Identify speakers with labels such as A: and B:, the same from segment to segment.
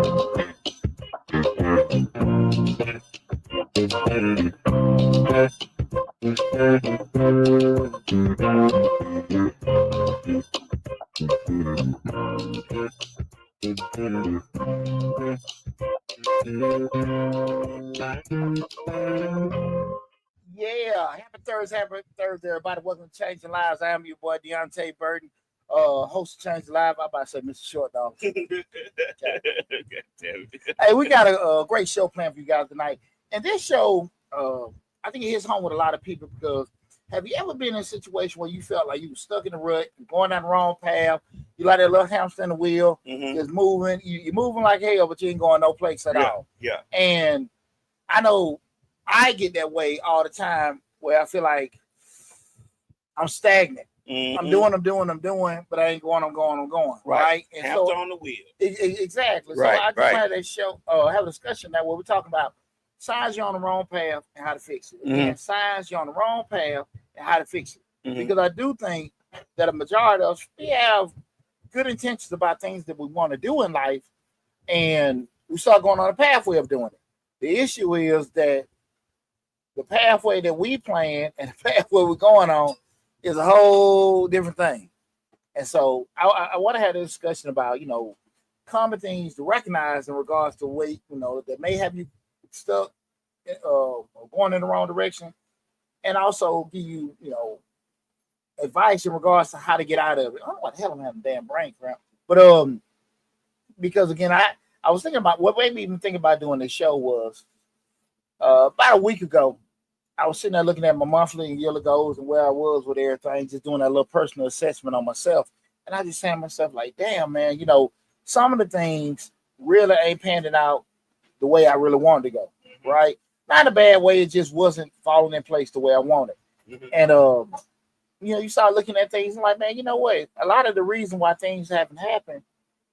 A: Yeah, happy Thursday, everybody. Welcome to Changing Lives. I am your boy Deonte Burden, host of Change Live. I'm about to say Mr. Short Dog. Okay. Hey, we got a great show planned for you guys tonight. And this show, I think it hits home with a lot of people because have you ever been in a situation where you felt like you were stuck in the rut, going down the wrong path, you like that little hamster in the wheel, just moving, you're moving like hell, but you ain't going no place at all.
B: Yeah.
A: And I know I get that way all the time where I feel like I'm stagnant. I'm doing, but I ain't going, I'm going. Right. And
B: hamster
A: so,
B: on the wheel.
A: Exactly. So I just had that show, have a discussion that where we're talking about signs you're on the wrong path and how to fix it. And signs you're on the wrong path and how to fix it. Because I do think that a majority of us, we have good intentions about things that we want to do in life, and we start going on a pathway of doing it. The issue is that the pathway that we plan and the pathway we're going on is a whole different thing. And so I want to have a discussion about, common things to recognize in regards to weight, that may have you stuck going in the wrong direction, and also give you, advice in regards to how to get out of it. I don't know what the hell I'm having damn brain cramp. But because again, I was thinking about what made me even think about doing this show was about a week ago, I was sitting there looking at my monthly and yearly goals and where I was with everything, just doing that little personal assessment on myself. And I just saying to myself, like, damn, man, some of the things really ain't panning out the way I really wanted to go, right? Not in a bad way, it just wasn't falling in place the way I wanted. And, you start looking at things and like, man, you know what? A lot of the reason why things haven't happened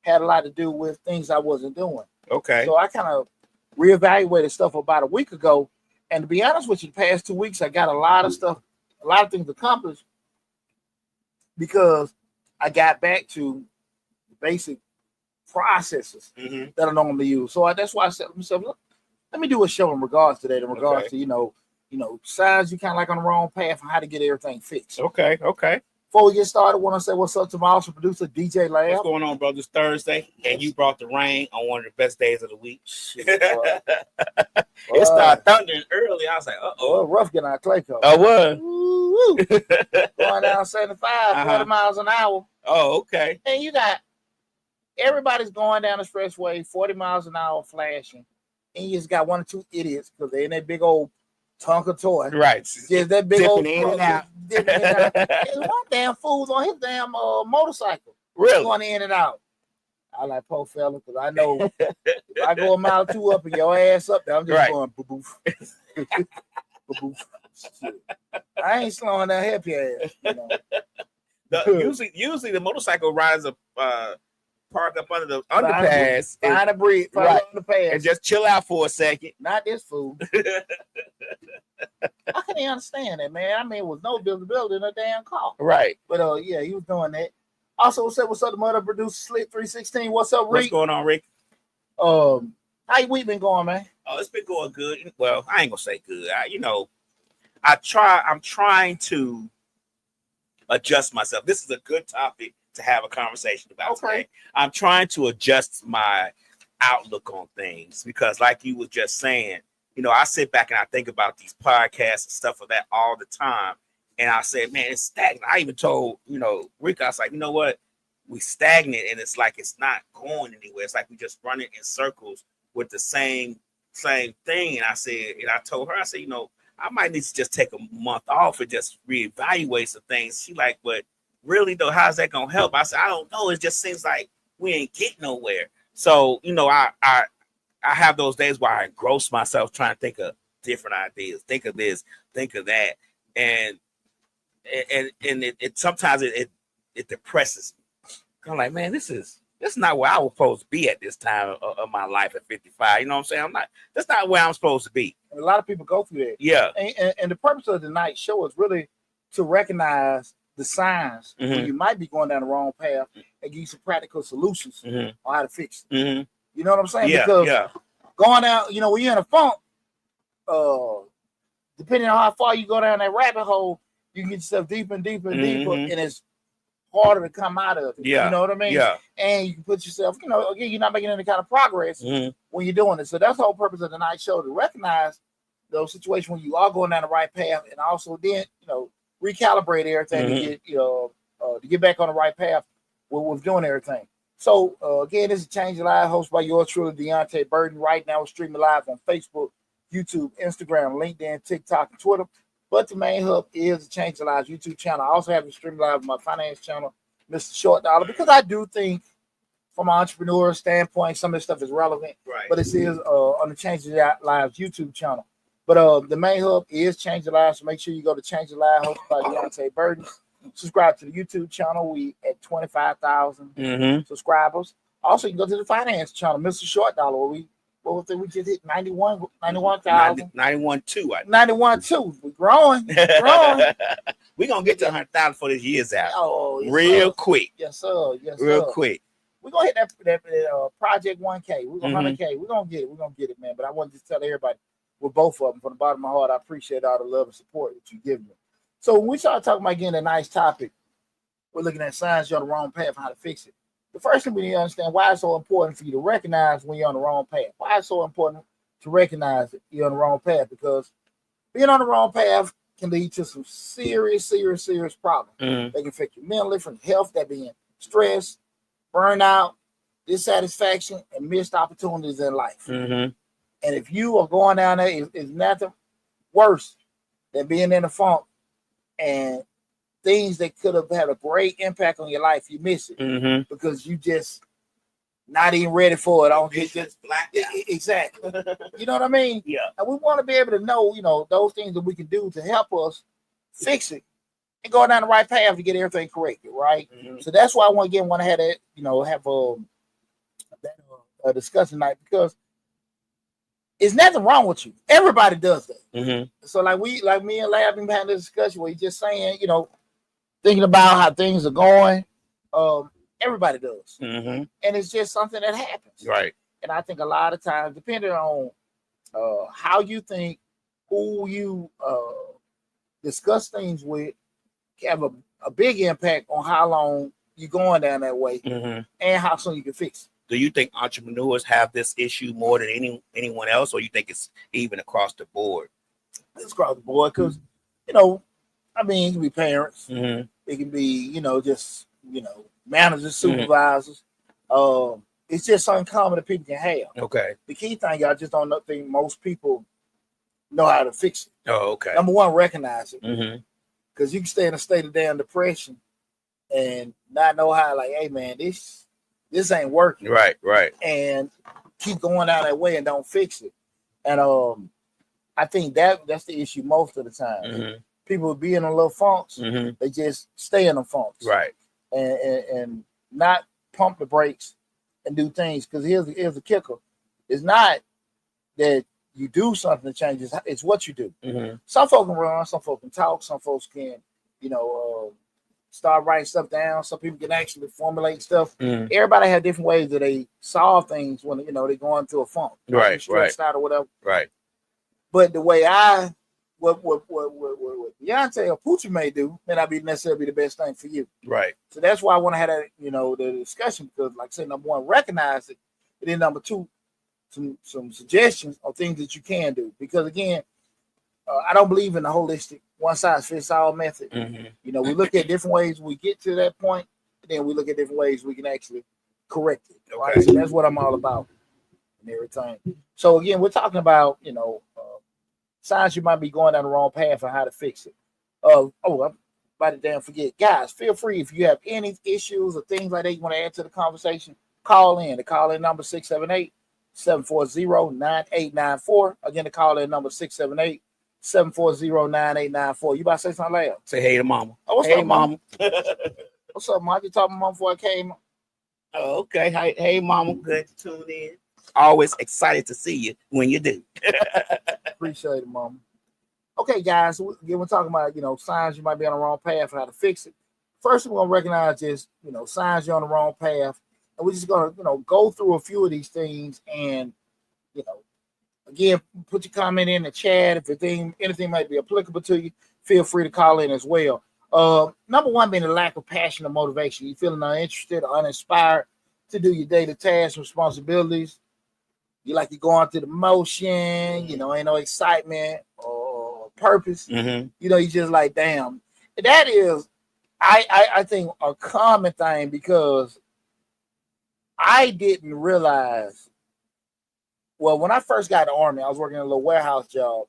A: had a lot to do with things I wasn't doing.
B: Okay.
A: So I kind of reevaluated stuff about a week ago. And to be honest with you, the past 2 weeks, I got a lot of things accomplished because I got back to the basic processes that I normally use. So that's why I said to myself, look, let me do a show in regards to that, in regards to, signs you kind of like on the wrong path and how to get everything fixed.
B: Okay.
A: Before we get started, I want to say what's up to my awesome producer, DJ Lab.
B: What's going on, brothers? Thursday, and you brought the rain on one of the best days of the week.
A: Shit,
B: It started thundering early. I was like,
A: well, rough getting out of Clayco.
B: Oh, what?
A: Going down 75, 40 miles an hour.
B: Oh, okay.
A: And you got everybody's going down the expressway, 40 miles an hour flashing. And you just got one or two idiots because they're in that big old Tonka toy.
B: Right.
A: Just that big old
B: in and out.
A: There's one damn fool's on his damn motorcycle.
B: Really?
A: Going in and out. I like poor fella because I know if I go a mile or two up and your ass up there, I'm just going boo-boof. Boo-boof. I ain't slowing down help your ass.
B: Usually the motorcycle riders park up under the underpass.
A: Find a bridge, find the underpass.
B: And just chill out for a second.
A: Not this fool. How can he understand that, man? I mean, it was no visibility in a damn car.
B: Right.
A: But yeah, he was doing that. Also, what's up the mother producer Slick 316? What's up, Rick?
B: What's going on, Rick?
A: How your week been going, man?
B: Oh, it's been going good. Well, I ain't gonna say good. I'm trying to adjust myself. This is a good topic to have a conversation about today. I'm trying to adjust my outlook on things because, like you were just saying, I sit back and I think about these podcasts and stuff of that all the time. And I said, man, it's stagnant. I even told, Rick, I was like, you know what? We stagnant and it's like it's not going anywhere. It's like we just running in circles with the same thing. And I said, and I told her, I said, I might need to just take a month off and just reevaluate some things. She like, but really though, how's that gonna help? I said, I don't know. It just seems like we ain't getting nowhere. So, I have those days where I engross myself trying to think of different ideas, think of this, think of that. And it sometimes it depresses me. I'm like, man, this is not where I was supposed to be at this time of my life at 55. You know what I'm saying? That's not where I'm supposed to be.
A: And a lot of people go through that.
B: Yeah.
A: And the purpose of tonight's show is really to recognize the signs when you might be going down the wrong path and give you some practical solutions on how to fix it. You know what I'm saying?
B: Yeah,
A: because going out, when you're in a funk, depending on how far you go down that rabbit hole, you can get yourself deeper and deeper and deeper, and it's harder to come out of it.
B: Yeah.
A: You know what I mean?
B: Yeah.
A: And you can put yourself, again, you're not making any kind of progress when you're doing it. So that's the whole purpose of the night show, to recognize those situations when you are going down the right path, and also then, recalibrate everything to get back on the right path with doing everything. So again, this is Change Your Life, hosted by yours truly, Deonte Burden. Right now, we're streaming live on Facebook, YouTube, Instagram, LinkedIn, TikTok, and Twitter. But the main hub is the Change Your Lives YouTube channel. I also have it streamed live on my finance channel, Mr. Short Dollar, because I do think from an entrepreneur standpoint, some of this stuff is relevant.
B: Right.
A: But it is on the Change Your Lives YouTube channel. But the main hub is Change Your Lives. So make sure you go to Change Your Lives, hosted by Deonte Burden. Subscribe to the YouTube channel. We at 25,000 subscribers. Also, you can go to the finance channel, Mr. Short Dollar, where we just hit 91,000.
B: 91.2.
A: 91.2. We're growing.
B: We're going to get to 100,000 for this year's out.
A: Oh, yes,
B: real quick.
A: Yes, sir. Yes,
B: real
A: sir.
B: quick.
A: We're going to hit that Project 1K. We're going to 100K. We're going to get it. We're going to get it, man. But I want to just tell everybody, with both of them, from the bottom of my heart, I appreciate all the love and support that you give me. So when we start talking about getting a nice topic, we're looking at signs you're on the wrong path, how to fix it. The first thing we need to understand, why it's so important for you to recognize when you're on the wrong path. Why it's so important to recognize that you're on the wrong path? Because being on the wrong path can lead to some serious problems. They can affect you mentally, from health, that being stress, burnout, dissatisfaction, and missed opportunities in life. And if you are going down there, it's nothing worse than being in a funk and things that could have had a great impact on your life, you miss it because you just not even ready for it. I don't get just black. Exactly. You know what I mean?
B: Yeah.
A: And we want to be able to know, those things that we can do to help us fix it and go down the right path to get everything corrected, right? So that's why I want to have that, have a discussion night, because there's nothing wrong with you. Everybody does that. So like me and Lab been having this discussion where you're just saying, thinking about how things are going. Everybody does. And it's just something that happens.
B: Right.
A: And I think a lot of times, depending on how you think, who you discuss things with, can have a big impact on how long you're going down that way and how soon you can fix it.
B: Do you think entrepreneurs have this issue more than anyone else, or you think it's even across the board?
A: It's across the board because, it can be parents. It can be, just, managers, supervisors. It's just something common that people can have.
B: Okay.
A: The key thing, I just don't think most people know how to fix it.
B: Oh, okay.
A: Number one, recognize it. Because you can stay in a state of damn depression and not know how, like, hey, man, this ain't working.
B: Right.
A: And keep going down that way and don't fix it. And I think that's the issue most of the time. People be in a little funks, they just stay in the funks.
B: Right.
A: And not pump the brakes and do things. Because here's the kicker. It's not that you do something to change, it's what you do. Some folks can run, some folks can talk, some folks can, start writing stuff down. Some people can actually formulate stuff. Everybody has different ways that they solve things when they're going through a funk,
B: right,
A: stressed out or whatever.
B: Right.
A: But the way what Deonte or Poochie may do may not be necessarily the best thing for you.
B: Right.
A: So that's why I want to have that the discussion, because like I said, number one, recognize it, and then number two, some suggestions of things that you can do. Because again, I don't believe in the holistic one size fits all method. We look at different ways we get to that point, and then we look at different ways we can actually correct it.
B: Okay.
A: Right. So that's what I'm all about and everything. So again, we're talking about signs you might be going down the wrong path and how to fix it. I'm about to damn forget. Guys, feel free if you have any issues or things like that you want to add to the conversation, call in. The call-in number 678-740-9894. Again, the call-in number 678-740-9894. You about to say something loud?
B: Say hey to mama.
A: Oh, what's
B: hey,
A: up, mama? What's up, mom? You talking to mom before I came?
B: Oh, okay. Hey, mama. Good to tune in. Always excited to see you when you do.
A: Appreciate it, mama. Okay, guys. We're talking about signs you might be on the wrong path and how to fix it. First, we're gonna recognize is signs you're on the wrong path And we're just gonna, go through a few of these things, and you know, again, put your comment in the chat if anything might be applicable to you. Feel free to call in as well. Number one being the lack of passion or motivation. You feeling uninterested or uninspired to do your daily tasks, responsibilities. You like to go on through the motion, ain't no excitement or purpose.
B: Mm-hmm.
A: You just like, damn. That is, I think, a common thing, because I didn't realize, well, when I first got in the Army, I was working a little warehouse job,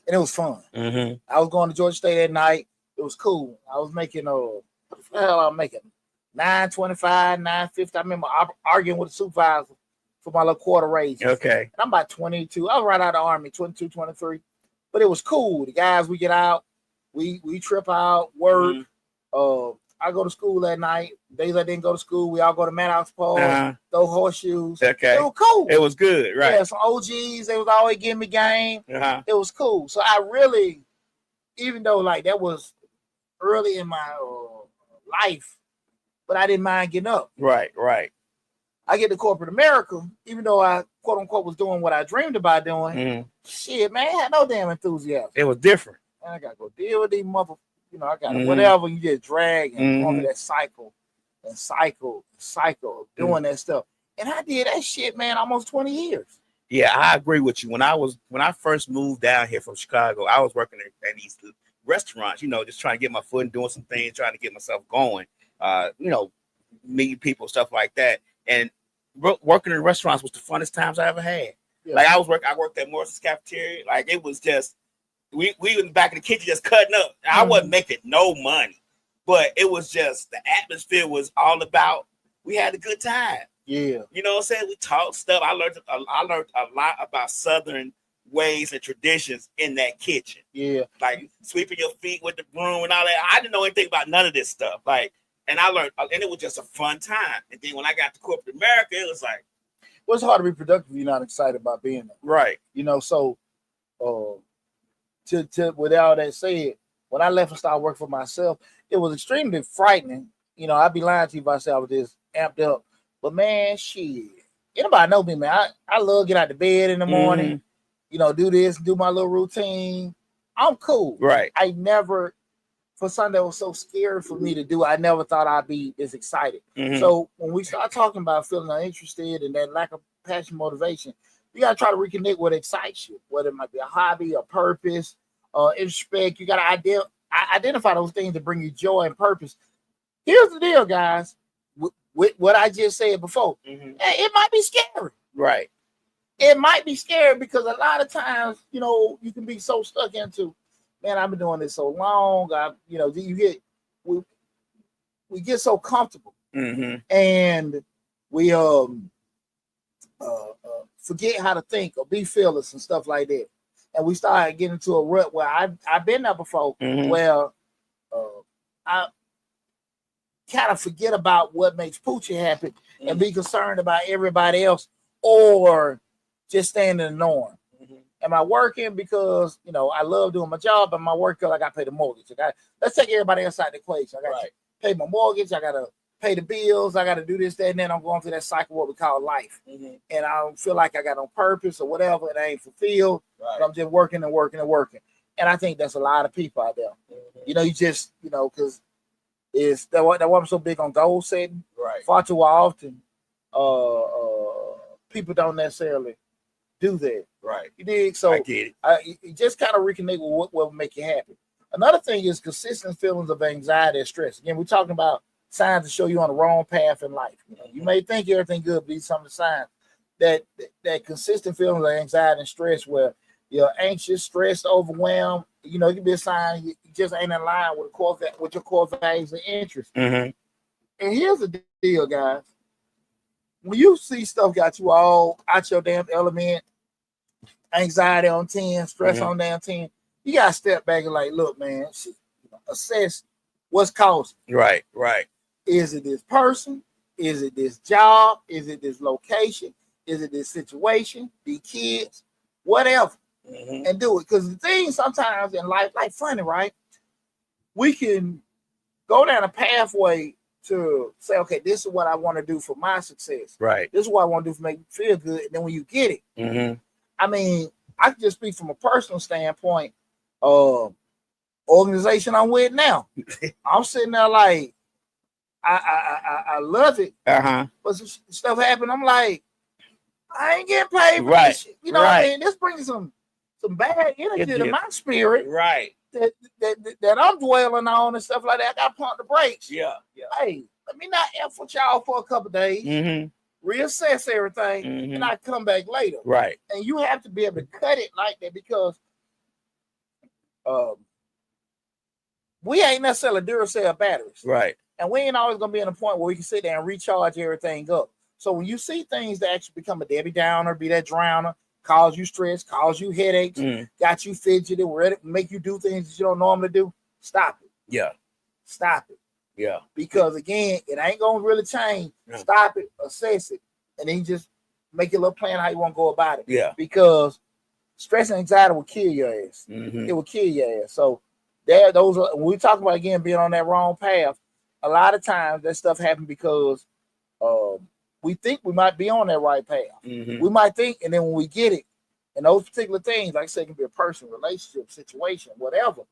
A: and it was fun.
B: Mm-hmm.
A: I was going to Georgia State at night. It was cool. I was making, what the hell I was making? $9.25, $9.50. I remember arguing with the supervisor for my little quarter raise.
B: Okay.
A: And I'm about 22. I was right out of the Army, 22, 23. But it was cool. The guys, we get out, we trip out, work. Mm-hmm. I go to school at night. Days I didn't go to school, we all go to Madhouse Pole, throw horseshoes.
B: Okay.
A: It was cool.
B: It was good, right?
A: Yeah, some OGs, they was always giving me game. It was cool. So I really, even though like that was early in my life, but I didn't mind getting up.
B: Right.
A: I get to corporate America, even though I quote unquote was doing what I dreamed about doing. Mm-hmm. Shit, man, I had no damn enthusiasm.
B: It was different.
A: And I gotta go deal with these motherfuckers. I got whatever, you just drag and go through that cycle doing that stuff. And I did that shit, man, almost 20 years.
B: Yeah, I agree with you. When I first moved down here from Chicago, I was working at these restaurants, just trying to get my foot and doing some things, trying to get myself going, meeting people, stuff like that. And working in restaurants was the funnest times I ever had. Yeah. Like I worked at Morrison's cafeteria. Like it was just, we in the back of the kitchen just cutting up. I wasn't making no money, but it was just, the atmosphere was all about, we had a good time.
A: Yeah.
B: You know what I'm saying? We talked stuff. I learned a lot about Southern ways and traditions in that kitchen.
A: Yeah.
B: Like sweeping your feet with the broom and all that. I didn't know anything about none of this stuff. Like, and I learned, and it was just a fun time. And then when I got to corporate America, it was like,
A: well, it's hard to be productive if you're not excited about being there.
B: Right.
A: So with all that said, when I left and started working for myself, it was extremely frightening. I'd be lying to you if I said I was just amped up. But man, shit. Anybody know me, man. I love get out of bed in the morning, do this, do my little routine. I'm cool.
B: Right.
A: I never, for something that was so scary for me to do, I never thought I'd be this excited. Mm-hmm. So when we start talking about feeling uninterested and that lack of passion, motivation, you got to try to reconnect what excites you, whether it might be a hobby, a purpose, introspect. You got to identify those things that bring you joy and purpose. Here's the deal, guys. With what I just said before, it might be scary.
B: Right.
A: It might be scary because a lot of times, you can be so stuck into, man, I've been doing this so long. We get so comfortable, and we forget how to think or be fearless and stuff like that. And we start getting into a rut where I've been there before, where I kind of forget about what makes Poochie happy and be concerned about everybody else, or just staying in the norm. Am I working because I love doing my job, and my work because I got to pay the mortgage? Let's take everybody else out the equation. I got to pay my mortgage. I got to pay the bills. I got to do this, that, and then I'm going through that cycle, what we call life. And I don't feel like I got no purpose or whatever, and I ain't fulfilled. But I'm just working and working and working. And I think that's a lot of people out there. You just, because it's that why I'm so big on goal setting.
B: Right.
A: Far too often, people don't necessarily do that.
B: Right.
A: You dig? So
B: I get
A: it. You just kind of reconnect with what will make you happy. Another thing is consistent feelings of anxiety and stress. Again, we're talking about signs to show you on the wrong path in life. You may think everything good, but these are some of the signs that consistent feelings of anxiety and stress, where you're anxious, stressed, overwhelmed. It can be a sign you just ain't in line with your core values and interests. And here's the deal, guys. When you see stuff got you all out your damn element, anxiety on 10, stress on damn 10, you got to step back and like, look, man, assess what's causing.
B: Right.
A: Is it this person? Is it this job? Is it this location? Is it this situation? The kids? Whatever. And do it. Because the thing sometimes in life, like funny, right? We can go down a pathway to say, okay, this is what I want to do for my success.
B: Right.
A: This is what I want to do to make you feel good. And then when you get it,
B: Mm-hmm.
A: I mean, I can just speak from a personal standpoint. Organization I'm with now, I'm sitting there like, I love it. But some stuff happened. I'm like, I ain't getting paid for this shit. You know what I mean? This brings some bad energy to my spirit.
B: Right.
A: That I'm dwelling on and stuff like that. I got to pump the brakes.
B: Yeah.
A: Hey, let me not F with y'all for a couple of days.
B: Mm-hmm.
A: Reassess everything, and I come back later.
B: Right.
A: And you have to be able to cut it like that because we ain't necessarily Duracell batteries.
B: Right.
A: And we ain't always going to be in a point where we can sit there and recharge everything up. So when you see things that actually become a Debbie Downer, be that drowner, cause you stress, cause you headaches, got you fidgety, ready, make you do things that you don't normally do, stop it.
B: Yeah.
A: Stop it.
B: Yeah.
A: Because again, it ain't going to really change. Yeah. Stop it, assess it, and then just make your little plan how you want to go about it.
B: Yeah.
A: Because stress and anxiety will kill your ass. It will kill your ass. So those are, when we talk about, again, being on that wrong path, a lot of times that stuff happens because we think we might be on that right path. We might think, and then when we get it, and those particular things, like I said, it can be a person, relationship, situation, whatever,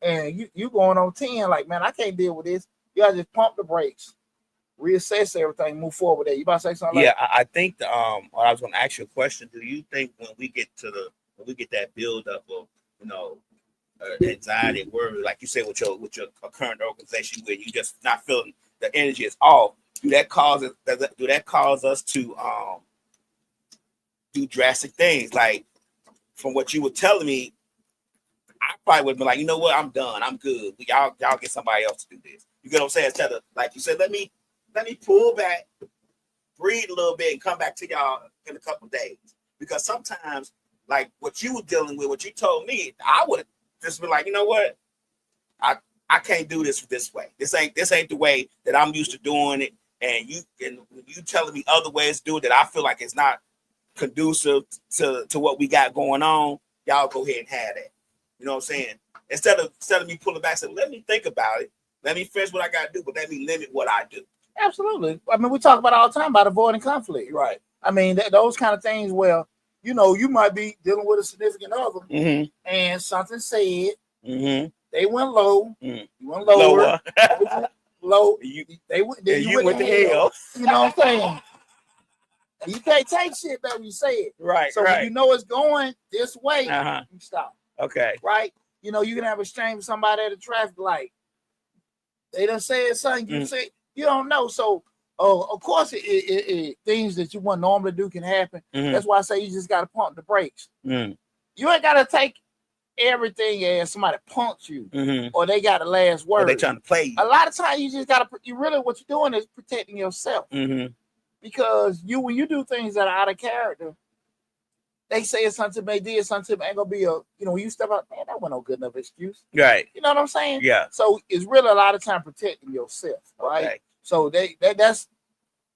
A: and you going on 10, like, man, I can't deal with this. You gotta just pump the brakes, reassess everything, move forward there. You about to say something?
B: Yeah, I think I was going to ask you a question. Do you think when we get that build up of, you know, anxiety, worry, like you said with your current organization, where you just not feeling the energy is off, do that cause us to do drastic things? Like, from what you were telling me, I probably would have been like, you know what, I'm done, I'm good. Y'all get somebody else to do this. You get what I'm saying? Instead of, like you said, let me pull back, breathe a little bit, and come back to y'all in a couple of days. Because sometimes, like what you were dealing with, what you told me, I would have just been like, you know what, I can't do this way. This ain't the way that I'm used to doing it. And you telling me other ways to do it that I feel like it's not conducive to what we got going on. Y'all go ahead and have that. You know what I'm saying? Instead of me pulling back, saying, let me think about it. Let me finish what I got to do, but let me limit what I do. Absolutely. I mean, we talk about it all the time about avoiding conflict. Right. I mean, those kind of things where, you know, you might be dealing with a significant other and something said, they went low, you went lower. Low. You went to hell. You know what I'm saying? You can't take shit back when you say it. Right. So when you know it's going this way, you stop. Okay. Right? You know, you can have a exchange with somebody at a traffic light. They done said something, you say, you don't know. So, of course, things that you wouldn't normally do can happen. That's why I say you just got to pump the brakes. You ain't got to take everything as somebody punks you or they got the last word. Or they trying to play you. A lot of times you just got to, what you're doing is protecting yourself. Because when you do things that are out of character, they say something, they did something, ain't gonna be when you step out, man, that wasn't no good enough excuse. Right. You know what I'm saying? Yeah. So it's really a lot of time protecting yourself, right? Okay. So that's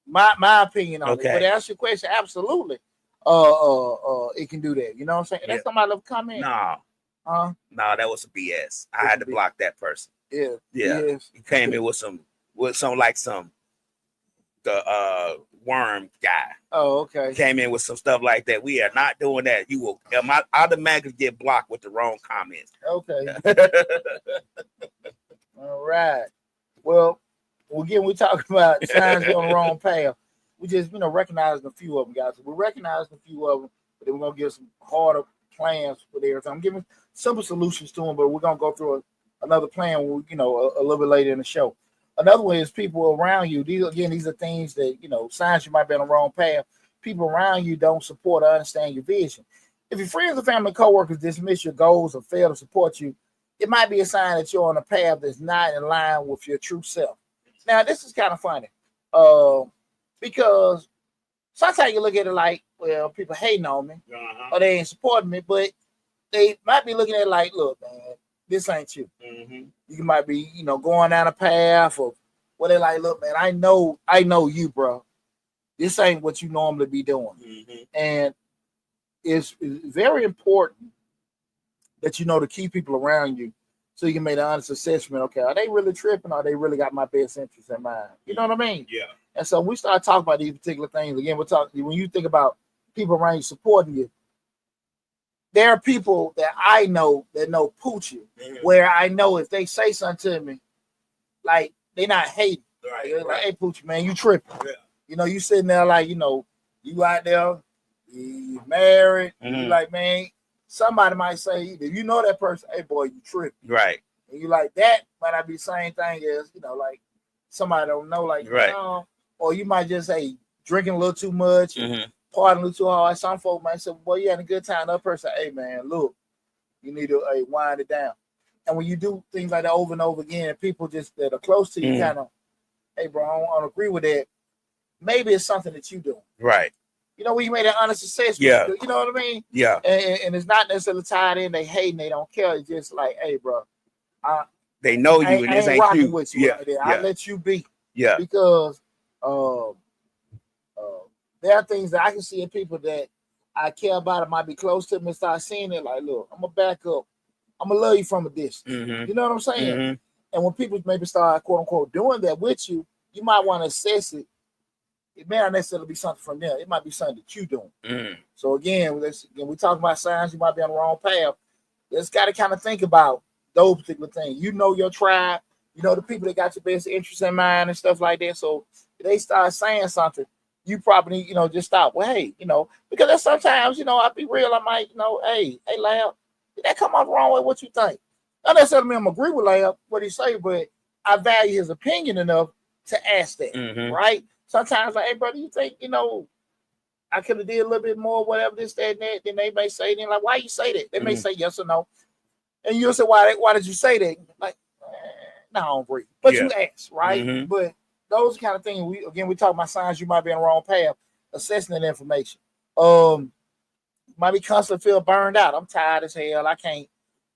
B: my opinion on it. But to ask your question, absolutely. It can do that. You know what I'm saying? That's somebody love comment. No, that was a BS. I had to block that person. Yeah. Yeah. Yes. He came in with some the worm guy. Oh, okay. Came in with some stuff like that. We are not doing that. You will automatically get blocked with the wrong comments. Okay. All right. Well, again, we're talking about signs on the wrong path. We just, recognizing a few of them, guys. We're recognizing a few of them, but then we're going to give some harder plans for everything. I'm giving simple solutions to them, but we're going to go through another plan, a little bit later in the show. Another way is people around you. These are things that, signs you might be on the wrong path. People around you don't support or understand your vision. If your friends or family coworkers dismiss your goals or fail to support you, it might be a sign that you're on a path that's not in line with your true self. Now, this is kind of funny because sometimes you look at it like, well, people hating on me or they ain't supporting me, but they might be looking at it like, look, man, this ain't you. You might be, going down a path or where they like, look, man, I know you, bro. This ain't what you normally be doing. And it's very important that to keep people around you
A: so you can make an honest assessment. Okay, are they really tripping? Or are they really got my best interest in mind? You know what I mean?
B: Yeah.
A: And so we start talking about these particular things. Again, we're talking when you think about people around you supporting you. There are people that I know that know Poochie, where I know if they say something to me, like they not hating. Right. Like, hey Poochie, man, you tripping. Yeah. You know, you sitting there like, you know, you out there, you married, you like, man, somebody might say, if you know that person, hey boy, you tripping. Right. And you like that might not be the same thing as, you know, like somebody don't know, like, right. Or you might just say drinking a little too much, partying a little too hard. Some folks might say, boy, you had a good time. Another person, hey man, look, you need to wind it down. And when you do things like that over and over again, people just that are close to you kind of, hey bro, I don't agree with that. Maybe it's something that you do. Right. You know, when you made an honest assessment, you know what I mean? Yeah. And it's not necessarily tied in, they hate and they don't care. It's just like, hey, bro, they know you and this ain't rocking with you. Right there. I'll let you be. Yeah. Because there are things that I can see in people that I care about and might be close to them and start seeing it like, look, I'm going to back up. I'm going to love you from a distance. You know what I'm saying? And when people maybe start, quote unquote, doing that with you, you might want to assess it. It may not necessarily be something from them. It might be something that you're doing. So again, we talk about signs you might be on the wrong path. Let's got to kind of think about those particular things. You know your tribe. You know the people that got your best interest in mind and stuff like that. So if they start saying something, you probably, you know, just stop. Well, hey, you know, because there's sometimes, you know, I'll be real. I might, you know, hey, Lab, did that come out the wrong way? What you think? Not necessarily mean I'm agree with Lab, what he say, but I value his opinion enough to ask that, right? Sometimes, like, hey, brother, you think, you know, I could have did a little bit more, whatever, this, that, and that. Then they may say, then like, why you say that? They may say yes or no. And you'll say, why did you say that? Like, no, I don't agree. But you ask, right? But those kind of things, we talk about signs you might be on the wrong path, assessing that information. Might be constantly feel burned out. I'm tired as hell. I can't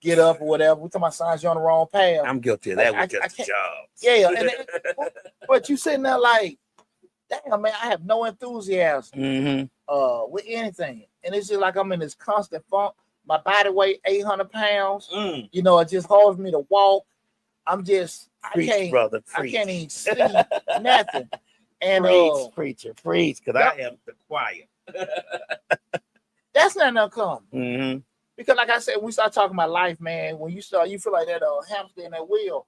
A: get up or whatever. We talking about signs you're on the wrong path. I'm guilty of that with just a job. Yeah, but you sitting there like, damn, man, I have no enthusiasm with anything. And it's just like I'm in this constant funk. My body weight 800 pounds. You know, it just holds me to walk. I'm just, I can't even see nothing. And preach, because I am the quiet. That's not uncommon. Because like I said, we start talking about life, man. When you feel like that hamster in that wheel.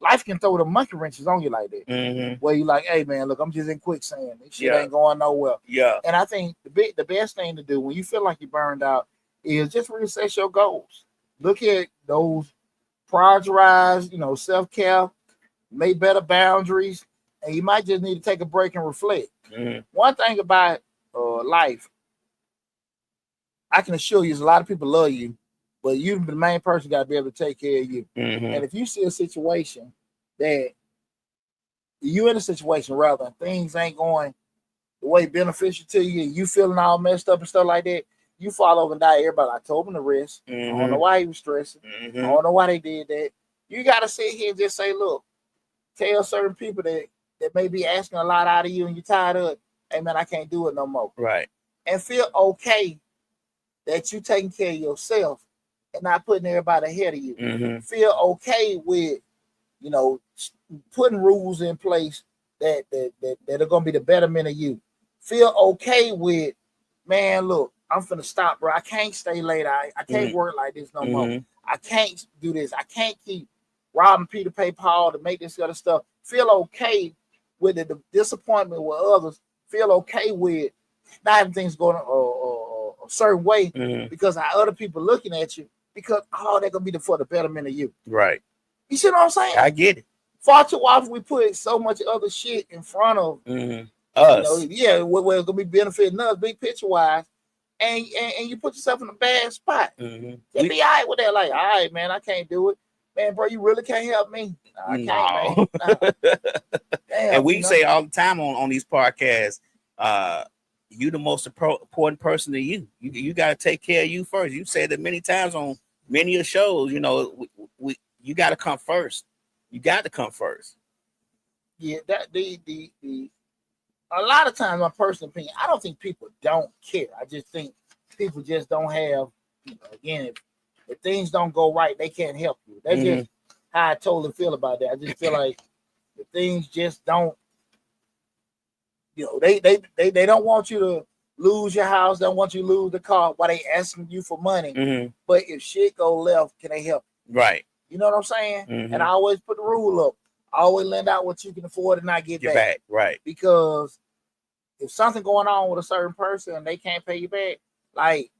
A: Life can throw the monkey wrenches on you like that. Where you like, hey man, look, I'm just in quicksand. This shit ain't going nowhere. Yeah. And I think the best thing to do when you feel like you're burned out is just reassess your goals. Look at those, prioritize, you know, self-care, make better boundaries, and you might just need to take a break and reflect. One thing about life, I can assure you, is a lot of people love you. But you, the main person, got to be able to take care of you. And if you see a situation that you're in a situation, rather, things ain't going the way beneficial to you, and you feeling all messed up and stuff like that, you fall over and die. Everybody, I told him to rest. I don't know why he was stressing. I don't know why they did that. You got to sit here and just say, look, tell certain people that may be asking a lot out of you and you're tired of it, hey, man, I can't do it no more. Right. And feel okay that you taking care of yourself and not putting everybody ahead of you. Feel okay with, you know, putting rules in place that are going to be the betterment of you. Feel okay with, man, look, I'm finna stop, bro. I can't stay late. I can't work like this no more. I can't do this. I can't keep robbing Peter, pay Paul to make this other stuff. Feel okay with the disappointment with others. Feel okay with not having things going a certain way because other people looking at you, because they're gonna be for the betterment of you. Right. You see what I'm saying? I get it. Far too often we put so much other shit in front of us. You know, where it's gonna be benefiting us, big picture wise, and you put yourself in a bad spot. Be all right with that. Like, all right, man, I can't do it. Man, bro, you really can't help me. I can't, man. Damn, and we say all the time on these podcasts, you the most important person to you. You got to take care of you first. You said that many times on many of the shows. You know, you got to come first. You got to come first. Yeah, that the a lot of times, my personal opinion, I don't think people don't care. I just think people just don't have. You know, again, if things don't go right, they can't help you. That's just how I totally feel about that. I just feel like if things just don't, they don't want you to lose your house, don't want you to lose the car while they asking you for money. But if shit go left, can they help you?
B: Right.
A: You know what I'm saying? And I always put the rule up. I always lend out what you can afford and not get back.
B: Right.
A: Because if something going on with a certain person and they can't pay you back, like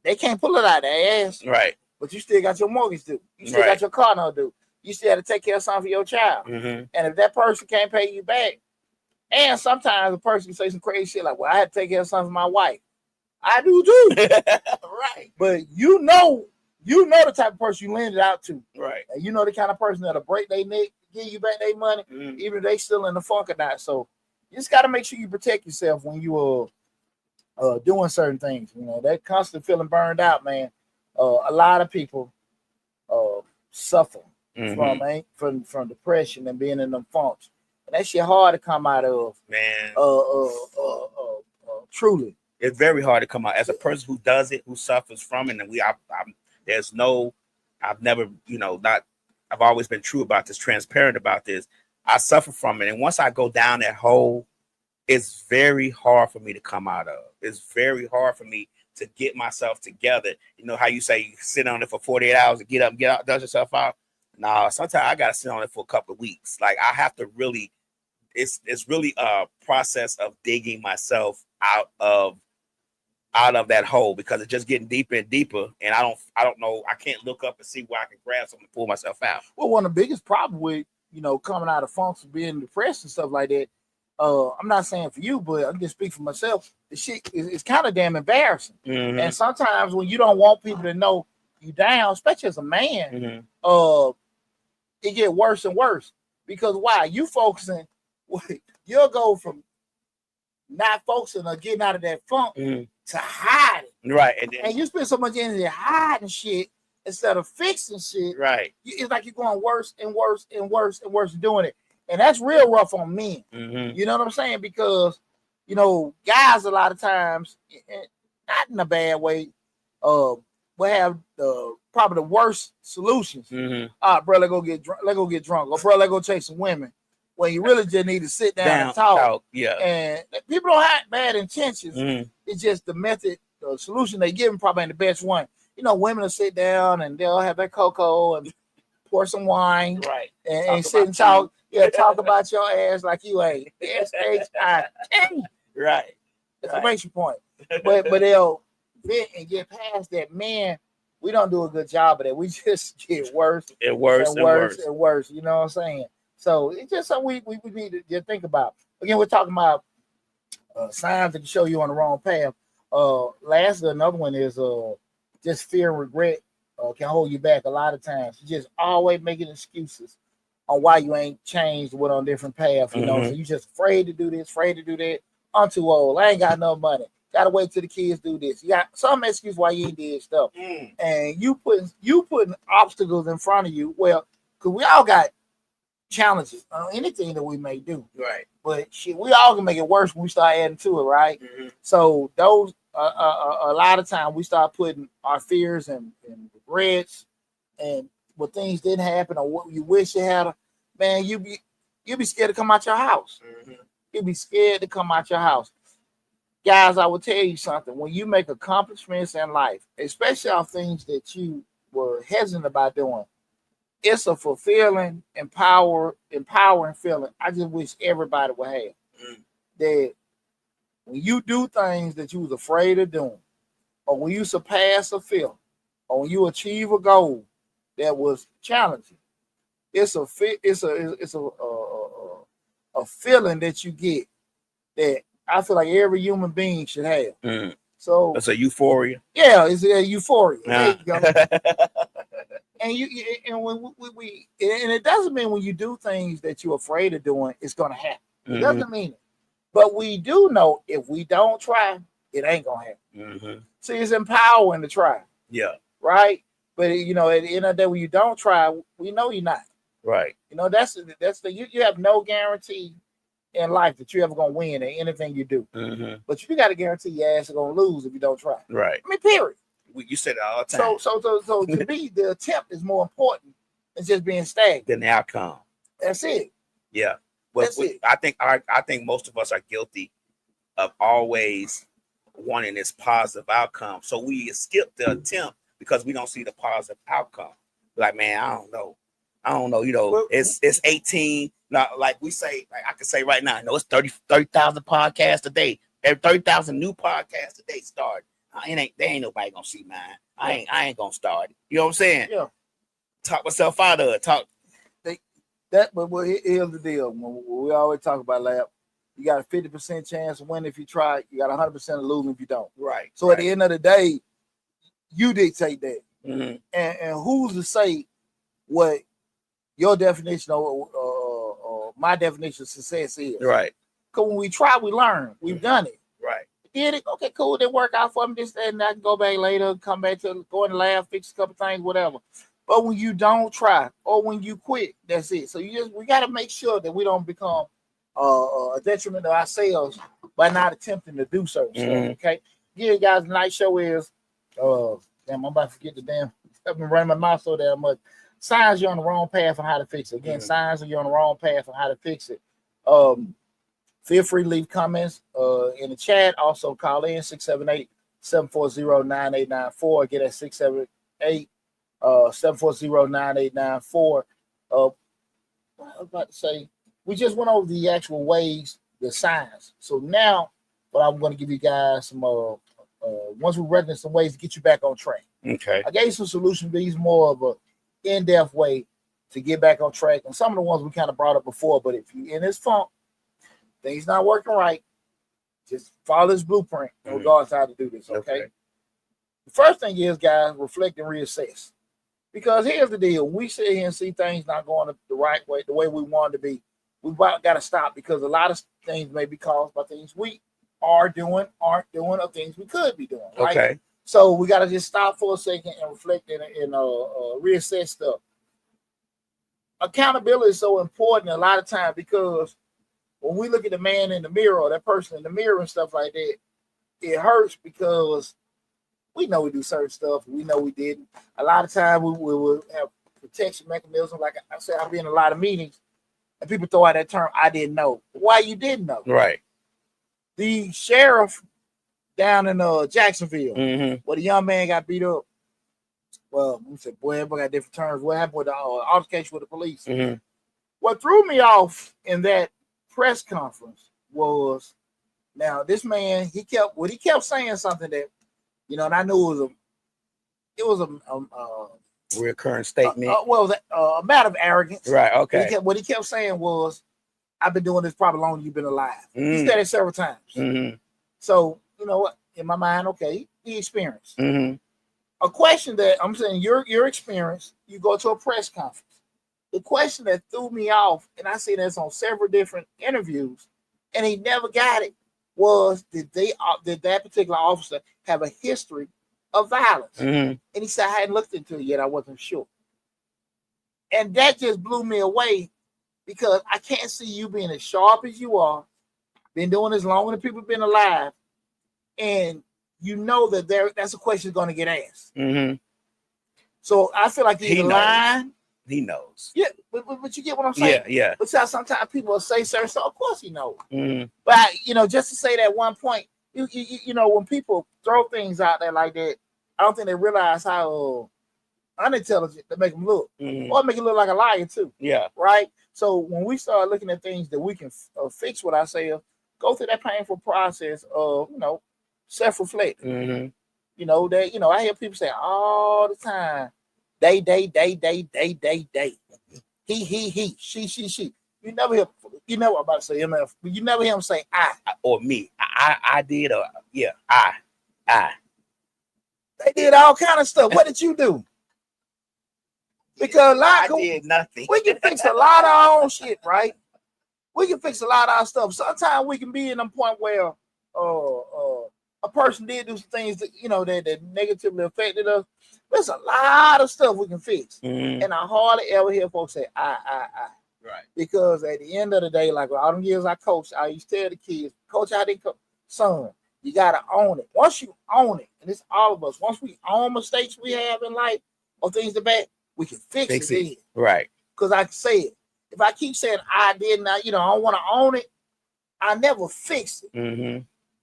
A: they can't pull it out their ass.
B: Right.
A: But you still got your mortgage due. You still got your car note due. You still have to take care of something for your child. And if that person can't pay you back, and sometimes a person can say some crazy shit like, well, I had to take care of something for my wife. I do too. Right. But you know the type of person you lend it out to.
B: Right.
A: And you know the kind of person that'll break their neck, give you back their money, even if they still in the funk or not. So you just got to make sure you protect yourself when you are doing certain things. You know, that constant feeling burned out, man. A lot of people suffer from depression and being in them funks. And that shit hard to come out of. Man. Truly.
B: It's very hard to come out as a person who does it, who suffers from it. And I've always been true about this, transparent about this. I suffer from it. And once I go down that hole, it's very hard for me to come out of. It's very hard for me to get myself together. You know how you say you sit on it for 48 hours and get up and get out, dust yourself out? No, sometimes I got to sit on it for a couple of weeks. Like I have to really, it's really a process of digging myself out of that hole because it's just getting deeper and deeper. And I don't know. I can't look up and see where I can grab something to pull myself out.
A: Well, one of the biggest problems with, coming out of funks and being depressed and stuff like that, I'm not saying for you, but I'm just speaking for myself. The shit is kind of damn embarrassing. And sometimes when you don't want people to know you down, especially as a man, it get worse and worse. Because why? You focusing, you'll go from not focusing or getting out of that funk to hiding.
B: Right.
A: And you spend so much energy hiding shit instead of fixing shit.
B: Right.
A: It's like you're going worse and worse and worse and worse doing it. And that's real rough on men. You know what I'm saying? Because, guys a lot of times, not in a bad way, will have probably the worst solutions. Bro, let's go get drunk. Or bro, let's go chase some women. When you really just need to sit down and talk. Yeah. And people don't have bad intentions. It's just the method, the solution they give them probably ain't the best one. Women will sit down and they'll have their cocoa and pour some wine. Right. And sit and talk. Yeah, talk about your ass like you ain't. S-H-I-T. Right. Exclamation point. But they'll fit and get past that. Man, we don't do a good job of that. We just get worse and worse and worse and worse. You know what I'm saying? So it's just something we need to just think about. Again, we're talking about signs that can show you on the wrong path. Lastly, another one is just fear and regret can hold you back a lot of times. You're just always making excuses on why you ain't changed, went on different paths, so you just afraid to do this, afraid to do that. I'm too old. I ain't got no money. Gotta wait till the kids do this. You got some excuse why you ain't did stuff. And you putting obstacles in front of you. Well, because we all got challenges on anything that we may do. Right. But shit, we all can make it worse when we start adding to it, right? So those a lot of time we start putting our fears and regrets and what things didn't happen or what you wish you had, man, you be scared to come out your house. You'd be scared to come out your house. Guys, I will tell you something. When you make accomplishments in life, especially on things that you were hesitant about doing, it's a fulfilling, empowering feeling. I just wish everybody would have. That when you do things that you was afraid of doing, or when you surpass a feeling, or when you achieve a goal that was challenging, it's a feeling that you get that I feel like every human being should have. So
B: it's a euphoria.
A: Yeah, it's a euphoria. There you go. And when we and it doesn't mean when you do things that you're afraid of doing, it's gonna happen. It doesn't mean it. But we do know if we don't try, it ain't gonna happen. See, it's empowering to try. Yeah. Right. But at the end of the day, when you don't try, we know you're not. Right. That's you have no guarantee in life that you're ever gonna win at anything you do. But you got to guarantee your ass is gonna lose if you don't try. Right. I mean, period.
B: You said it all the time.
A: So to me, the attempt is more important than just being stagnant.
B: Than the outcome.
A: That's it.
B: Yeah. Well, I think most of us are guilty of always wanting this positive outcome. So we skip the attempt because we don't see the positive outcome. Like, man, I don't know. Well, it's 18. Not like we say, like I can say right now, it's 30,000 podcasts a day. 30,000 new podcasts a day start. There ain't nobody gonna see mine. I ain't gonna start it. You know what I'm saying?
A: Yeah.
B: Talk myself out of it.
A: But here's the deal. When we always talk about lab, you got a 50% chance of winning if you try. You got 100% of losing if you don't.
B: Right.
A: So at the end of the day, you dictate that.
B: Mm-hmm.
A: And who's to say what your definition or my definition of success is?
B: Right.
A: Because when we try, we learn. We've done it.
B: Right.
A: Did it? Okay, cool. It didn't work out for me. This, that, and I can go back later, come back to go in the lab, fix a couple things, whatever. But when you don't try or when you quit, that's it. So we got to make sure that we don't become a detriment to ourselves by not attempting to do certain stuff. Okay. Yeah, guys, tonight's show is I'm about to forget the damn. I've been running my mouth so damn much. Signs you're on the wrong path on how to fix it. Again, signs that you're on the wrong path on how to fix it. Feel free to leave comments in the chat. Also call in 678-740-9894. Get at 678-740-9894. What I was about to say, we just went over the actual ways, the signs. So now, what I'm going to give you guys some once we recognize some ways to get you back on track.
B: Okay.
A: I gave you some solutions. These more of a in-depth way to get back on track. And some of the ones we kind of brought up before, but if you're in this funk, things not working right, just follow this blueprint in regards to how to do this, okay? The first thing is, guys, reflect and reassess. Because here's the deal. We sit here and see things not going the right way, the way we want it to be. We've got to stop because a lot of things may be caused by things we aren't doing, or things we could be doing, right?
B: Okay.
A: So we got to just stop for a second and reflect and reassess stuff. Accountability is so important a lot of times because when we look at the man in the mirror or that person in the mirror and stuff like that, it hurts because we know we do certain stuff. We know we didn't. A lot of times we will have protection mechanisms. Like I said, I've been in a lot of meetings and people throw out that term, I didn't know. Why you didn't know?
B: Right.
A: The sheriff down in Jacksonville, where the young man got beat up. Well, we said, boy, everybody got different terms. What happened with the altercation with the police? What threw me off in that press conference was, now this man, he kept saying something that, and I knew it was a
B: recurrent statement.
A: A matter of arrogance.
B: Right. Okay.
A: What he kept saying was, I've been doing this probably longer than you've been alive. He said it several times. So, you know what? In my mind, okay, the experience. A question that I'm saying, your experience, you go to a press conference. The question that threw me off, and I see this on several different interviews, and he never got it, was did that particular officer have a history of violence? And he said, I hadn't looked into it yet. I wasn't sure. And that just blew me away because I can't see you being as sharp as you are, been doing this longer than people have been alive, and you know that that's a question going to get asked. So I feel like he's lying.
B: He knows.
A: Yeah, but you get what I'm saying?
B: Yeah.
A: But sometimes people will say certain stuff. Of course he knows. But, just to say that one point, when people throw things out there like that, I don't think they realize how unintelligent they make them look. Or make it look like a liar too. Yeah. Right? So when we start looking at things that we can fix with ourselves, go through that painful process of, self-reflecting. I hear people say all the time, they. He, she. You never hear, I'm about to say MF, but you never hear him say I.
B: Or me. I did, or I.
A: They did all kind of stuff. What did you do? Because
B: I did nothing.
A: We can fix a lot of our own shit, right? We can fix a lot of our stuff. Sometimes we can be in a point where a person did do some things that that negatively affected us. There's a lot of stuff we can fix, and I hardly ever hear folks say I.
B: Right.
A: Because at the end of the day, like all them years I coached, I used to tell the kids, Coach, I didn't coach. Son, You got to own it. Once you own it, and it's all of us, once we own mistakes we have in life or things that bad, we can fix it then.
B: Right.
A: Because I say it. If I keep saying I did not, I don't want to own it, I never fix it.
B: Mm-hmm.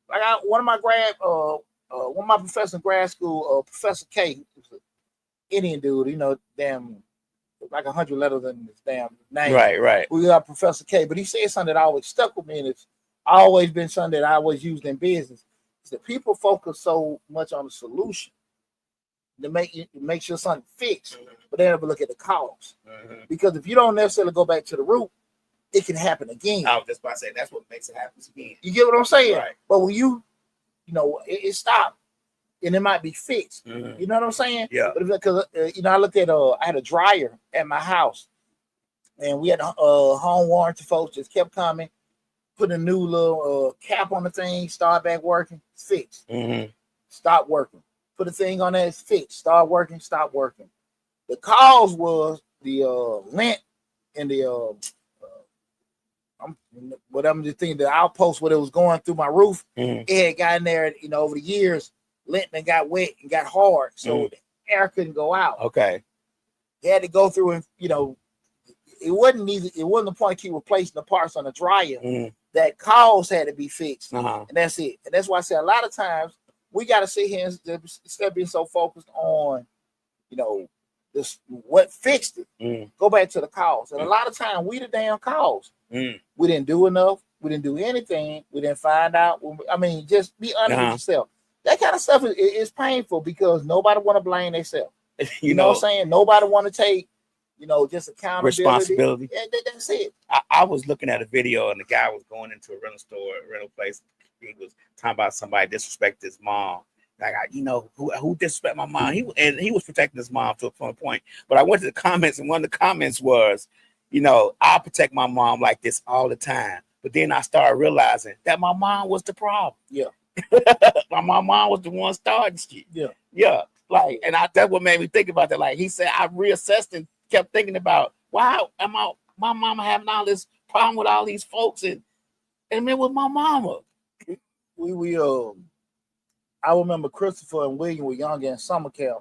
A: Like one of my professors in grad school, Professor K, Indian dude, damn, like 100 letters in his damn name.
B: Right.
A: We got Professor K, but he said something that always stuck with me, and it's always been something that I always used in business. Is that people focus so much on the solution to make sure something fixed, but they never look at the cause. Because if you don't necessarily go back to the root, it can happen again.
B: I was just about to say that's what makes it happen again.
A: You get what I'm saying?
B: Right.
A: But when it stopped, and it might be fixed. You know what I'm saying?
B: Yeah.
A: But because I looked at I had a dryer at my house, and we had home warranty folks just kept coming, put a new little cap on the thing, start back working, it's fixed. Stop working. Put a thing on there, it's fixed. Start working, stop working. The cause was the lint and the whatever the thing, the outpost where it was going through my roof. It had gotten there, over the years. Lint and got wet and got hard, so the air couldn't go out.
B: Okay,
A: they had to go through, and it wasn't the point to keep replacing the parts on the dryer. That cause had to be fixed, and that's it. And that's why I say a lot of times we got to sit here instead of being so focused on, this what fixed it. Go back to the cause, and a lot of times we the damn cause. We didn't do enough. We didn't do anything. We didn't find out. Just be honest with yourself. That kind of stuff is painful because nobody want to blame themselves. You know what I'm saying? Nobody want to take, just accountability.
B: Responsibility.
A: And that's it.
B: I was looking at a video and the guy was going into a rental place. He was talking about somebody disrespected his mom. Like, who disrespect my mom? He was protecting his mom to a point. But I went to the comments, and one of the comments was, I protect my mom like this all the time. But then I started realizing that my mom was the problem. Yeah. My mom was the one starting shit. Yeah. Like, and that's what made me think about that. Like he said, I reassessed and kept thinking about, wow, my mama having all this problem with all these folks, and it was my mama.
A: I remember Christopher and William were younger in summer camp.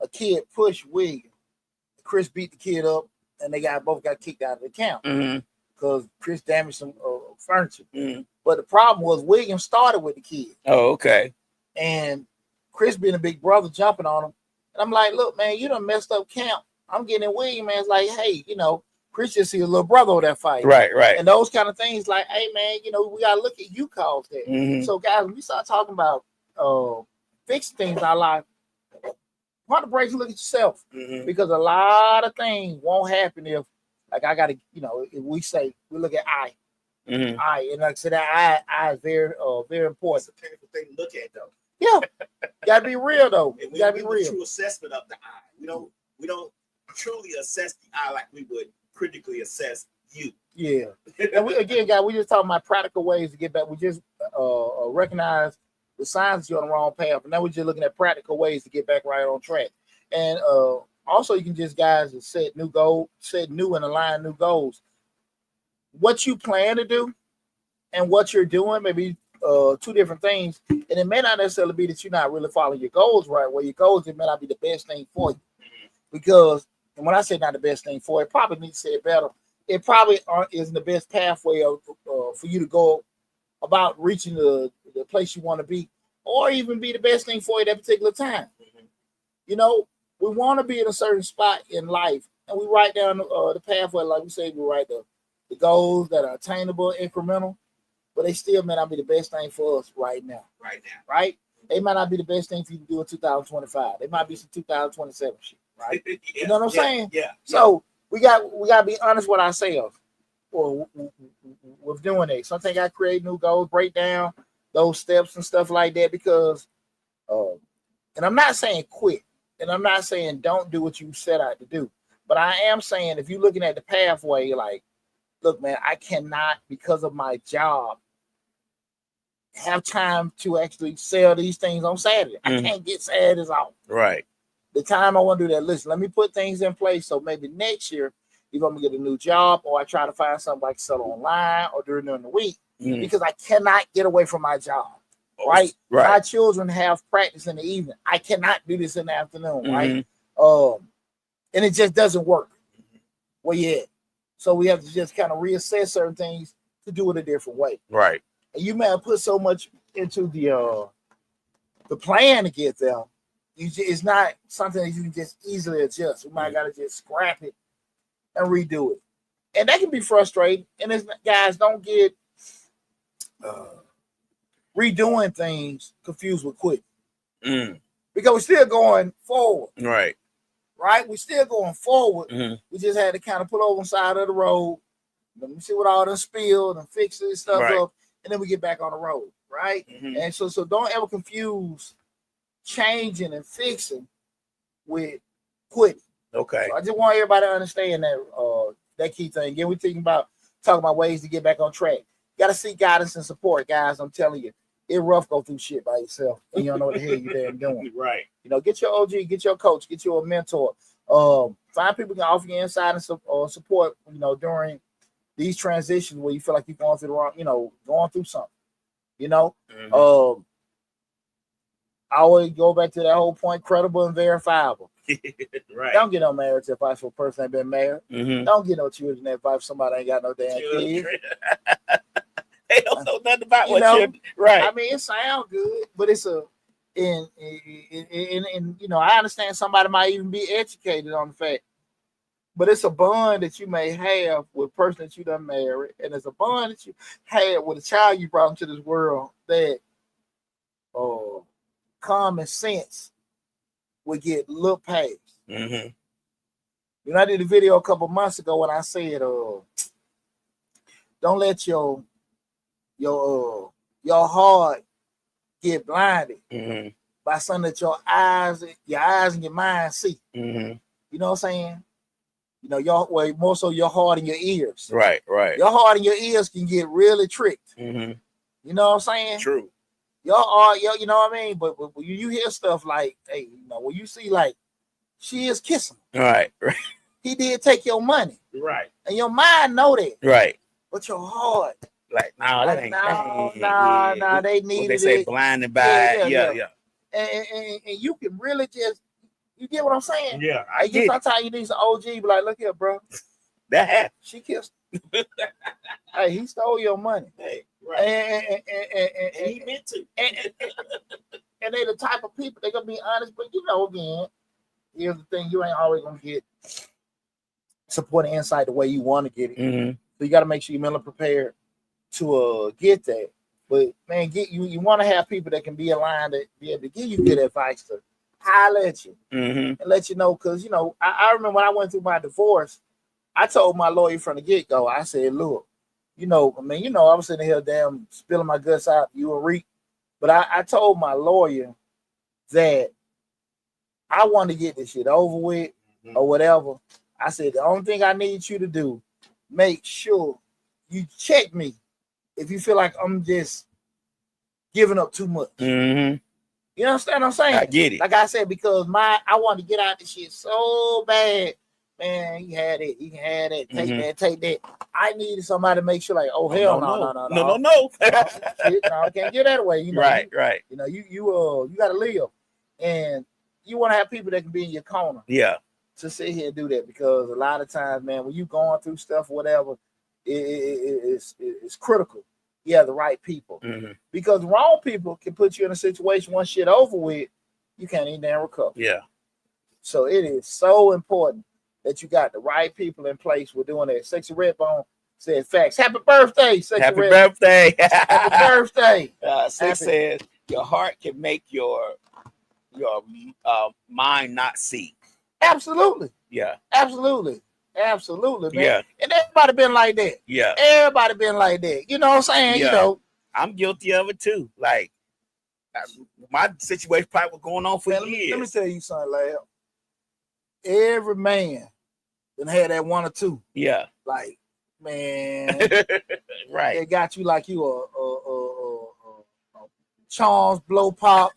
A: A kid pushed William. Chris beat the kid up, and they both got kicked out of the camp because Chris damaged some furniture. But the problem was William started with the kid.
B: Oh, okay.
A: And Chris being a big brother jumping on him. And I'm like, look, man, you done messed up camp. I'm getting in William, man. It's like, hey, Chris just see a little brother over that fight. Right. And those kind of things like, hey, man, we got to look at you caused that. So, guys, when we start talking about fixing things in our life, want to break and look at yourself. Because a lot of things won't happen if, like, I got to, if we look at I. Eye, and like I said, that eye is very, very important.
B: It's a painful thing to look at, though.
A: Yeah, gotta be real though. We gotta be real.
B: True assessment of the eye. We don't truly assess the eye like we would critically assess you.
A: Yeah, and guys, we just talking about practical ways to get back. We just recognize the signs you're on the wrong path, and now we're just looking at practical ways to get back right on track. And also, you can just set new goals, set new and align new goals. What you plan to do and what you're doing may be two different things, and it may not necessarily be that you're not really following your goals right. Well, your goals, it may not be the best thing for you, because, and when I say not the best thing for you, it probably needs to say it better. It probably isn't the best pathway for you to go about reaching the place you want to be, or even be the best thing for you at that particular time. We want to be in a certain spot in life, and we write down the pathway, like we say, we write the goals that are attainable, incremental, but they still may not be the best thing for us right now. Right? They might not be the best thing for you to do in 2025. They might be some 2027 shit, right? You know what I'm saying?
B: Yeah.
A: So we got to be honest with ourselves with doing it. Sometimes I create new goals, break down those steps and stuff like that, because and I'm not saying quit, and I'm not saying don't do what you set out to do, but I am saying if you're looking at the pathway, like, look, man, I cannot, because of my job, have time to actually sell these things on Saturday. I can't get Saturdays off.
B: Right.
A: The time I want to do that, listen, let me put things in place so maybe next year, either I'm going to get a new job, or I try to find something I can sell online or during the week, because I cannot get away from my job. right?
B: Right.
A: My children have practice in the evening. I cannot do this in the afternoon, right? And it just doesn't work. Well, yeah. So we have to just kind of reassess certain things to do it a different way.
B: Right.
A: And you may have put so much into the plan to get there. It's not something that you can just easily adjust. You might got to just scrap it and redo it. And that can be frustrating. And it's, guys, don't get redoing things confused with quitting. Because we're still going forward.
B: Right.
A: Right? We're still going forward. We just had to kind of pull over on the side of the road. Let me see what all done spilled and fix this stuff up. And then we get back on the road. Right? And so don't ever confuse changing and fixing with quitting.
B: Okay.
A: So I just want everybody to understand that key thing. Again, we're talking about ways to get back on track. You got to seek guidance and support, guys. I'm telling you, it's rough go through shit by yourself and you don't know what the hell you're damn doing.
B: Right.
A: You know, get your OG, get your coach, get you a mentor. Find people who can offer you insight and support, you know, during these transitions where you feel like you're going through the wrong, you know, going through something. You know, I always go back to that whole point: credible and verifiable.
B: Right.
A: Don't get no marriage advice for a person that ain't been married. Don't get no children advice for somebody that ain't got no damn kids.
B: They don't know nothing about
A: you know,
B: right.
A: I mean, it sounds good, but it's and you know, I understand somebody might even be educated on the fact, but it's a bond that you may have with a person that you done married, and it's a bond that you had with a child you brought into this world that common sense would get looked past. You know, I did a video a couple months ago when I said, don't let your heart get blinded by something that your eyes and your mind see. You know what I'm saying? You know, more so your heart and your ears.
B: Right.
A: Your heart and your ears can get really tricked. You know what I'm saying?
B: True.
A: You know what I mean? But when you hear stuff like, hey, you know, when you see like she is kissing,
B: right,
A: he did take your money,
B: right,
A: and your mind know that,
B: right,
A: but your heart,
B: like, no, that ain't,
A: nah, they needed
B: they say
A: it.
B: blinded by
A: Yeah. And you can really just, you get what I'm saying?
B: Yeah, I get
A: sometimes you need some OG, be like, look here, bro,
B: that happened.
A: She kissed. Hey, he stole your money.
B: Hey, right.
A: And he meant to. And they the type of people, they're gonna be honest, but you know, again, here's the thing: you ain't always gonna get support and insight the way you want to get it. So you got to make sure you're mentally prepared to get that. But man, you want to have people that can be aligned to be able to give you good advice, to holler at you and let you know. Because you know, I remember when I went through my divorce, I told my lawyer from the get go. I said, look, you know, I mean, you know, I was sitting here damn spilling my guts out, you and Reek. But I told my lawyer that I want to get this shit over with or whatever. I said, the only thing I need you to do, make sure you check me if you feel like I'm just giving up too much. You understand what I'm saying?
B: I get it.
A: Like I said, because I want to get out this shit so bad. Man, he had it. He had it. Take that. Take that. I needed somebody to make sure, like, oh hell no. Shit, no, I can't get that away. You know,
B: right.
A: You know, you got to live, and you want to have people that can be in your corner.
B: Yeah.
A: To sit here and do that, because a lot of times, man, when you going through stuff or whatever, it's critical. You have the right people, because wrong people can put you in a situation once shit over with, you can't even damn recover.
B: Yeah.
A: So it is so important that you got the right people in place. We're doing that. Sexy Redbone said facts. Happy birthday, Sexy
B: Happy
A: Redbone.
B: birthday.
A: Happy birthday.
B: Six says your heart can make your mind not see.
A: Absolutely.
B: Yeah.
A: Absolutely, man.
B: Yeah.
A: And everybody been like that.
B: Yeah.
A: Everybody been like that. You know what I'm saying?
B: Yeah.
A: You know.
B: I'm guilty of it too. Like, my situation probably was going on for years.
A: Let me tell you something, lad. Every man then had that one or two.
B: Yeah.
A: Like, man.
B: Right.
A: They got you like you a Charles Blow Pop,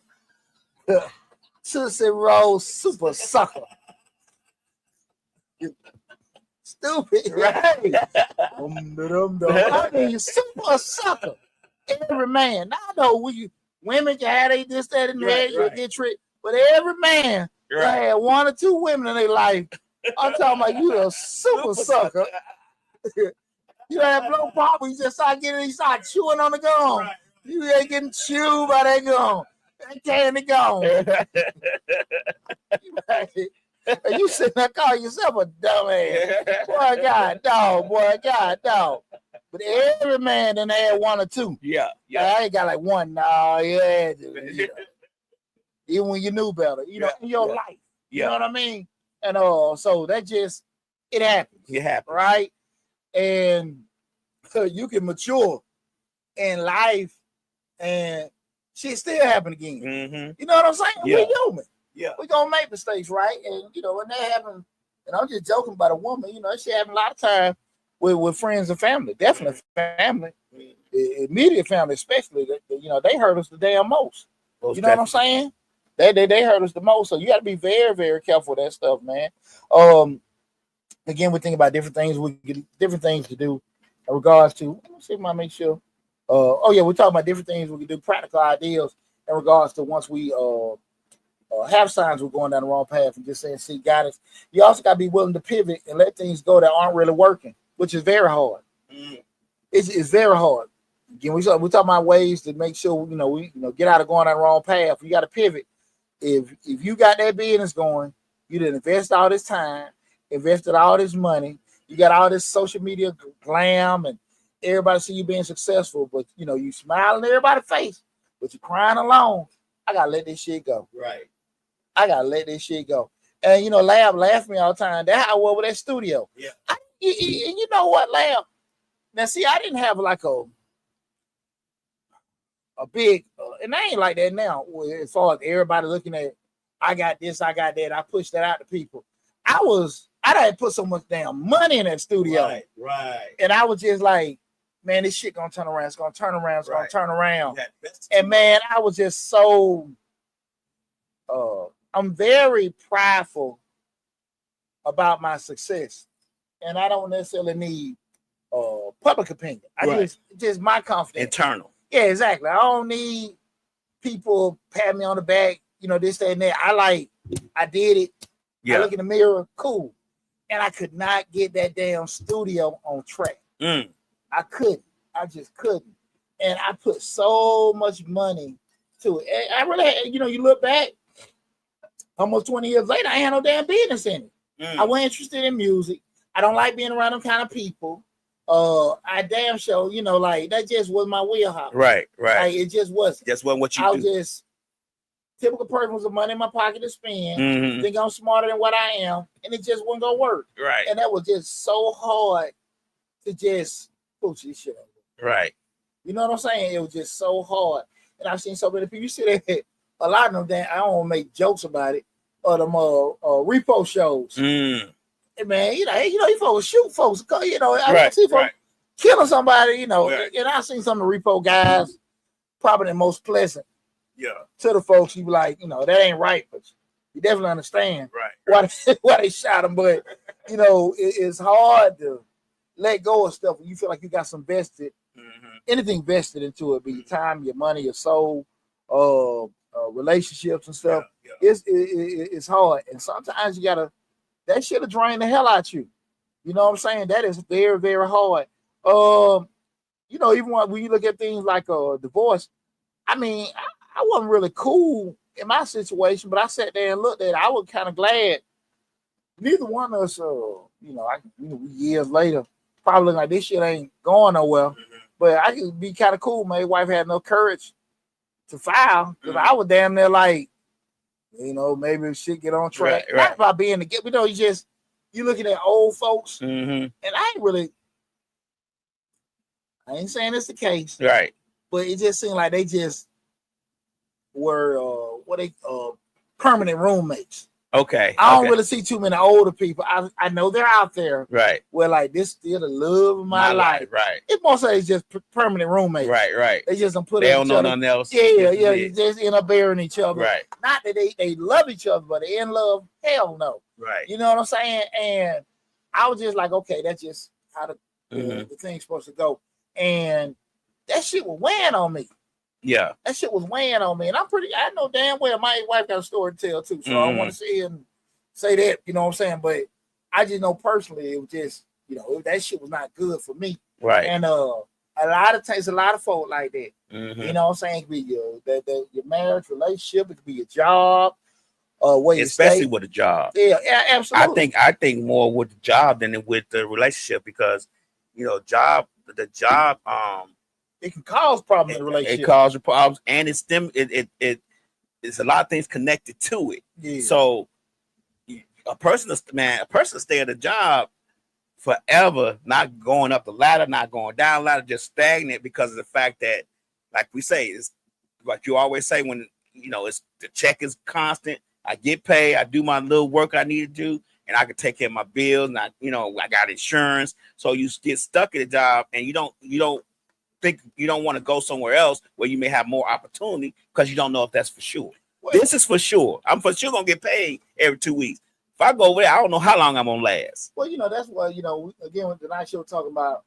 A: Tootsie Roll super sucker. Stupid, right? I mean, super sucker. Every man. Now I know women can have they this, that, and that. You get tricked, but every man had 1 or 2 women in their life. I'm talking about you a super sucker. You have no problem. You just start chewing on the gum. Right. You ain't getting chewed by that gum. That candy gum. And you sitting there calling yourself a dumbass. Boy, God, dog. But every man done had 1 or 2.
B: Yeah.
A: I ain't got like 1. No, yeah. Even when you knew better, know, in your life. You know what I mean? And so that just, it happens.
B: It happens.
A: Right? And so you can mature in life and shit still happen again.
B: Mm-hmm.
A: You know what I'm saying?
B: Yeah.
A: We're human.
B: Yeah.
A: We're going to make mistakes, right? And, when that happens, and I'm just joking about a woman, that shit happen a lot of times with friends and family. Definitely family. Immediate family, especially. They hurt us the damn most. You know what I'm saying? They hurt us the most. So you got to be very, very careful with that stuff, man. Again, we think about different things to do in regards to. Let's see if I make sure. We're talking about different things we can do, practical ideas in regards to once we have signs we're going down the wrong path and just saying seek guidance. You also got to be willing to pivot and let things go that aren't really working, which is very hard. It's very hard. Again, we're talking about ways to make sure we get out of going down the wrong path. You got to pivot. If you got that business going, you didn't invest all this time, invested all this money, you got all this social media glam and everybody see you being successful, but you smiling in everybody's face, but you crying alone. I gotta let this shit go.
B: Right.
A: I gotta let this shit go. And Lab laugh me all the time. That's how I was with that studio.
B: Yeah.
A: And you know what, Lab? Now see, I didn't have like a big, and I ain't like that now. As far as everybody looking at, I got this, I got that. I pushed that out to people. I didn't put so much damn money in that studio.
B: Right.
A: And I was just like, man, this shit gonna turn around. It's gonna turn around. It's gonna turn around.
B: Yeah,
A: and man, I was just so. I'm very prideful about my success, and I don't necessarily need public opinion. I just my confidence.
B: Internal.
A: Yeah, exactly. I don't need people pat me on the back. This, that, and that. I did it. Yeah. I look in the mirror, cool. And I could not get that damn studio on track. I couldn't. I just couldn't. And I put so much money to it. And I really, you look back, almost 20 years later, I had no damn business in it. I wasn't interested in music. I don't like being around them kind of people. I damn sure, that just was my wheelhouse.
B: Right.
A: Like, it just wasn't.
B: Just wasn't what you
A: do. I was just typical person with some money in my pocket to spend. Think I'm smarter than what I am, and it just wasn't gonna work.
B: Right.
A: And that was just so hard to just push this shit over.
B: Right.
A: You know what I'm saying? It was just so hard. And I've seen so many people. You see that a lot of them. I don't want to make jokes about it. Or them repo shows. And man, you folks shoot folks. I see folks killing somebody. And I've seen some of the repo guys probably the most pleasant.
B: Yeah.
A: To the folks, you be like, that ain't right, but you definitely understand
B: why
A: they shot him. But it's hard to let go of stuff when you feel like you got some vested, anything vested into it, be your time, your money, your soul, relationships and stuff. Yeah. It's hard, and sometimes you gotta. That should have drained the hell out you. You know what I'm saying? That is very, very hard. Even when you look at things like divorce, I mean. I wasn't really cool in my situation, but I sat there and looked at it. I was kind of glad neither one of us, years later, probably like this shit ain't going nowhere. But I could be kind of cool. My wife had no courage to file because I was damn near like, maybe shit get on track. Not about being the you looking at old folks, and I ain't saying it's the case,
B: right?
A: But it just seemed like they just were permanent roommates.
B: Okay.
A: I don't really see too many older people. I know they're out there.
B: Right.
A: Where like this still the love of my life.
B: Right.
A: It's mostly it's just permanent roommates.
B: Right.
A: They just don't put
B: they don't know nothing else.
A: Yeah. You just end up burying each other.
B: Right.
A: Not that they love each other, but they in love. Hell no.
B: Right.
A: You know what I'm saying? And I was just like, okay, that's just how the thing's supposed to go. And that shit was weighing on me.
B: Yeah.
A: That shit was weighing on me. And I know damn well my wife got a story to tell too. So I don't want to sit here and say that, you know what I'm saying? But I just know personally it was just, that shit was not good for me.
B: Right.
A: And a lot of times, a lot of folk like that.
B: Mm-hmm.
A: You know what I'm saying? It could be your marriage, relationship, it could be your job, where you
B: especially
A: stay.
B: with a job.
A: Yeah, absolutely.
B: I think more with the job than with the relationship because the job
A: it can cause problems in the relationship.
B: It causes problems and it's a lot of things connected to it.
A: Yeah.
B: So a person stay at a job forever, not going up the ladder, not going down the ladder, just stagnant because of the fact that, like we say, it's like you always say when it's the check is constant. I get paid, I do my little work I need to do, and I can take care of my bills. And I got insurance, so you get stuck at a job, and you don't think you don't want to go somewhere else where you may have more opportunity because you don't know if that's for sure. Well, this is for sure. I'm for sure gonna get paid every 2 weeks. If I go over there, I don't know how long I'm gonna last.
A: Well, that's why again with the night show talking about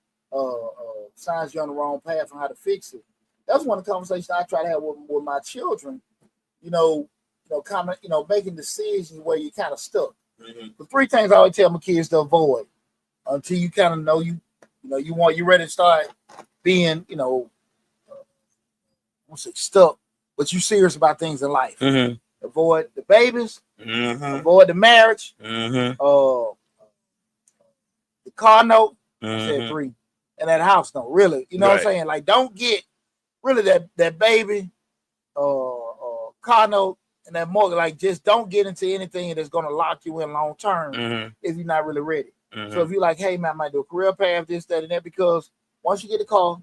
A: signs you're on the wrong path and how to fix it. That's one of the conversations I try to have with my children. Making decisions where you kind of stuck. Mm-hmm. The 3 things I always tell my kids to avoid until you kind of know you're ready to start being stuck, but you serious about things in life. Mm-hmm. Avoid the babies. Mm-hmm. Avoid the marriage. Mm-hmm. The car note. Mm-hmm. I said 3, and that house note. Really, what I'm saying? Like, don't get really that baby, car note, and that mortgage. Like, just don't get into anything that's going to lock you in long term. Mm-hmm. If you're not really ready. Mm-hmm. So if you're like, hey man, I might do a career path, this, that, and that, because once you get the car,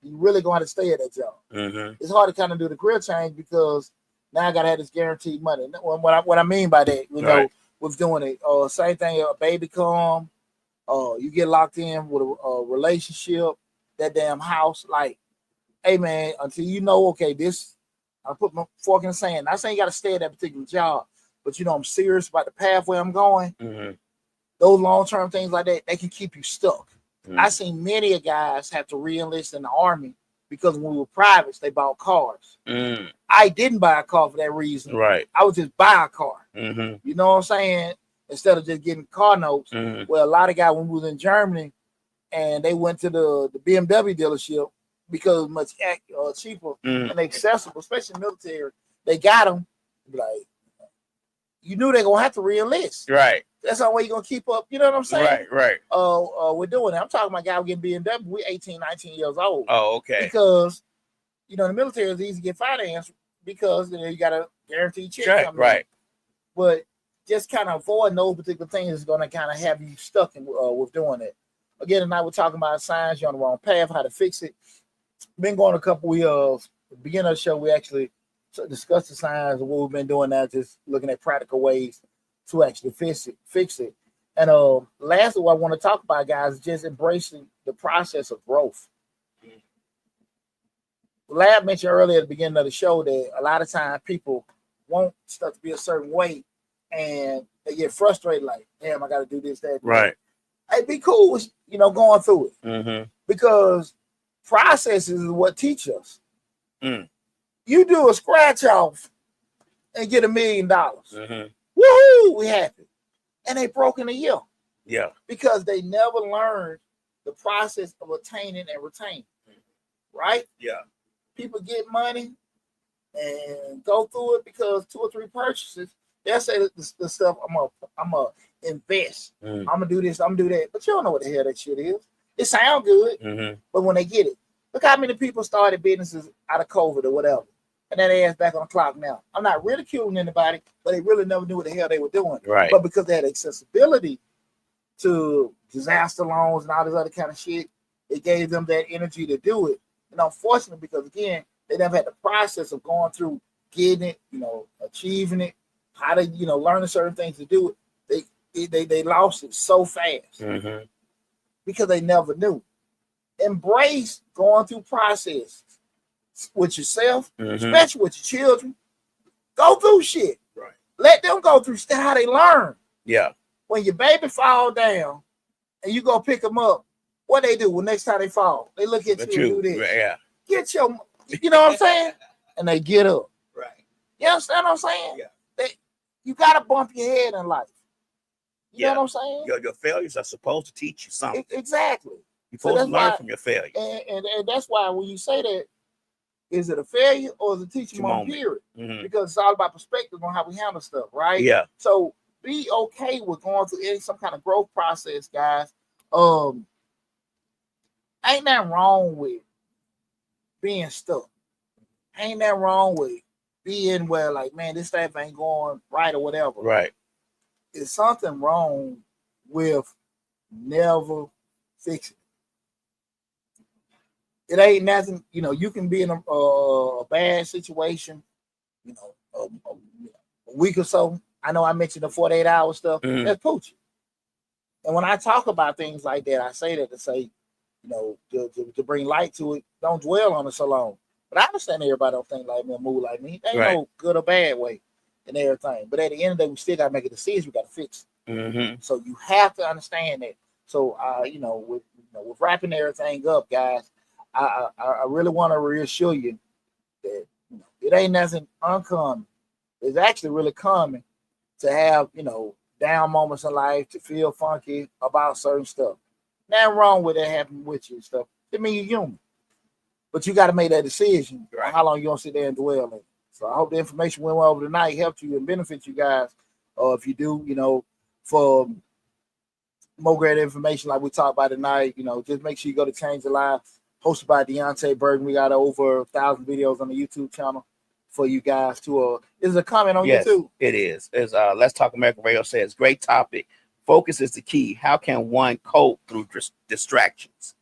A: you really going to stay at that job. Mm-hmm. It's hard to kind of do the career change because now I got to have this guaranteed money. What I mean by that, with doing it, same thing. A baby come, you get locked in with a relationship, that damn house. Like, hey man, until okay, this, I put my fork in the sand. Not saying you got to stay at that particular job, but I'm serious about the pathway I'm going. Mm-hmm. Those long-term things like that, they can keep you stuck. Mm-hmm. I seen many guys have to re-enlist in the Army because when we were privates, they bought cars. Mm. I didn't buy a car for that reason. Right. I would just buy a car. Mm-hmm. You know what I'm saying? Instead of just getting car notes. Mm-hmm. Well, a lot of guys, when we was in Germany, and they went to the BMW dealership because it was much cheaper and accessible, especially military. They got them. Like, you knew they're going to have to re-enlist. Right. That's the way you're going to keep up. You know what I'm saying? Right. We're doing it. I'm talking about guys getting BMW. We're 18, 19 years old. Oh, okay. Because, the military is easy to get financed because you got a guaranteed check. Right. But just kind of avoiding those particular things is going to kind of have you stuck with doing it. Again, tonight we're talking about signs you're on the wrong path, how to fix it. Been going a couple of years. At the beginning of the show, we actually discussed the signs and what we've been doing now, just looking at practical ways to actually fix it. And lastly, what I want to talk about, guys, is just embracing the process of growth. Lab mentioned earlier at the beginning of the show that a lot of times people want stuff to be a certain way and they get frustrated, like, damn, I got to do this, that. Right. Hey, be cool with, going through it. Mm-hmm. Because processes is what teach us. Mm. You do a scratch off and get $1 million. Mm-hmm. Woohoo! We happy. And they broke in a year. Yeah. Because they never learned the process of attaining and retaining. Right? Yeah. People get money and go through it because 2 or 3 purchases, they'll say the stuff, I'm gonna invest. I'm gonna do this, I'm gonna do that. But you don't know what the hell that shit is. It sounds good, but when they get it, look how many people started businesses out of COVID or whatever. And then they ass back on the clock now. I'm not ridiculing anybody, but they really never knew what the hell they were doing. Right. But because they had accessibility to disaster loans and all this other kind of shit, it gave them that energy to do it. And unfortunately, because again, they never had the process of going through getting it, achieving it, how to, learning certain things to do it. They lost it so fast because they never knew. Embrace going through processes with yourself, especially with your children. Go through shit. Right. Let them go through how they learn. Yeah. When your baby fall down and you go pick them up, what they do? Well, next time they fall, they look at you and do this. Yeah. You know what I'm saying? And they get up.
B: Right.
A: You understand what I'm saying?
B: Yeah.
A: You got to bump your head in life. You know what I'm saying?
B: Your failures are supposed to teach you something.
A: Exactly.
B: You're supposed to learn from your failures.
A: And that's why when you say that, is it a failure or is it a teaching moment? Period. Because it's all about perspective on how we handle stuff, right?
B: Yeah.
A: So be okay with going through some kind of growth process, guys. Ain't nothing wrong with being stuck. Ain't nothing wrong with being where, like, man, this stuff ain't going right or whatever.
B: Right.
A: It's something wrong with never fixing it. It ain't nothing, you can be in a bad situation, a week or so. I know I mentioned the 48-hour stuff. That's poochie. And when I talk about things like that, I say that to say, to bring light to it, don't dwell on it so long. But I understand everybody don't think like me or move like me. There ain't no good or bad way and everything. But at the end of the day, we still got to make a decision. We got to fix it. So you have to understand that. So, with wrapping everything up, guys, I really want to reassure you that it ain't nothing uncommon. It's actually really common to have, down moments in life, to feel funky about certain stuff. Nothing wrong with that happening with you and stuff. It means you're human. But you got to make that decision on how long you're going to sit there and dwell in. So I hope the information went well over tonight, helped you and benefit you guys. If you do, for more great information like we talked about tonight, just make sure you go to Change the Life, hosted by Deonte Burden. We got over 1,000 videos on the YouTube channel for you guys to is a comment on YouTube.
B: It is. It's Let's Talk American Radio says, great topic. Focus is the key. How can one cope through distractions?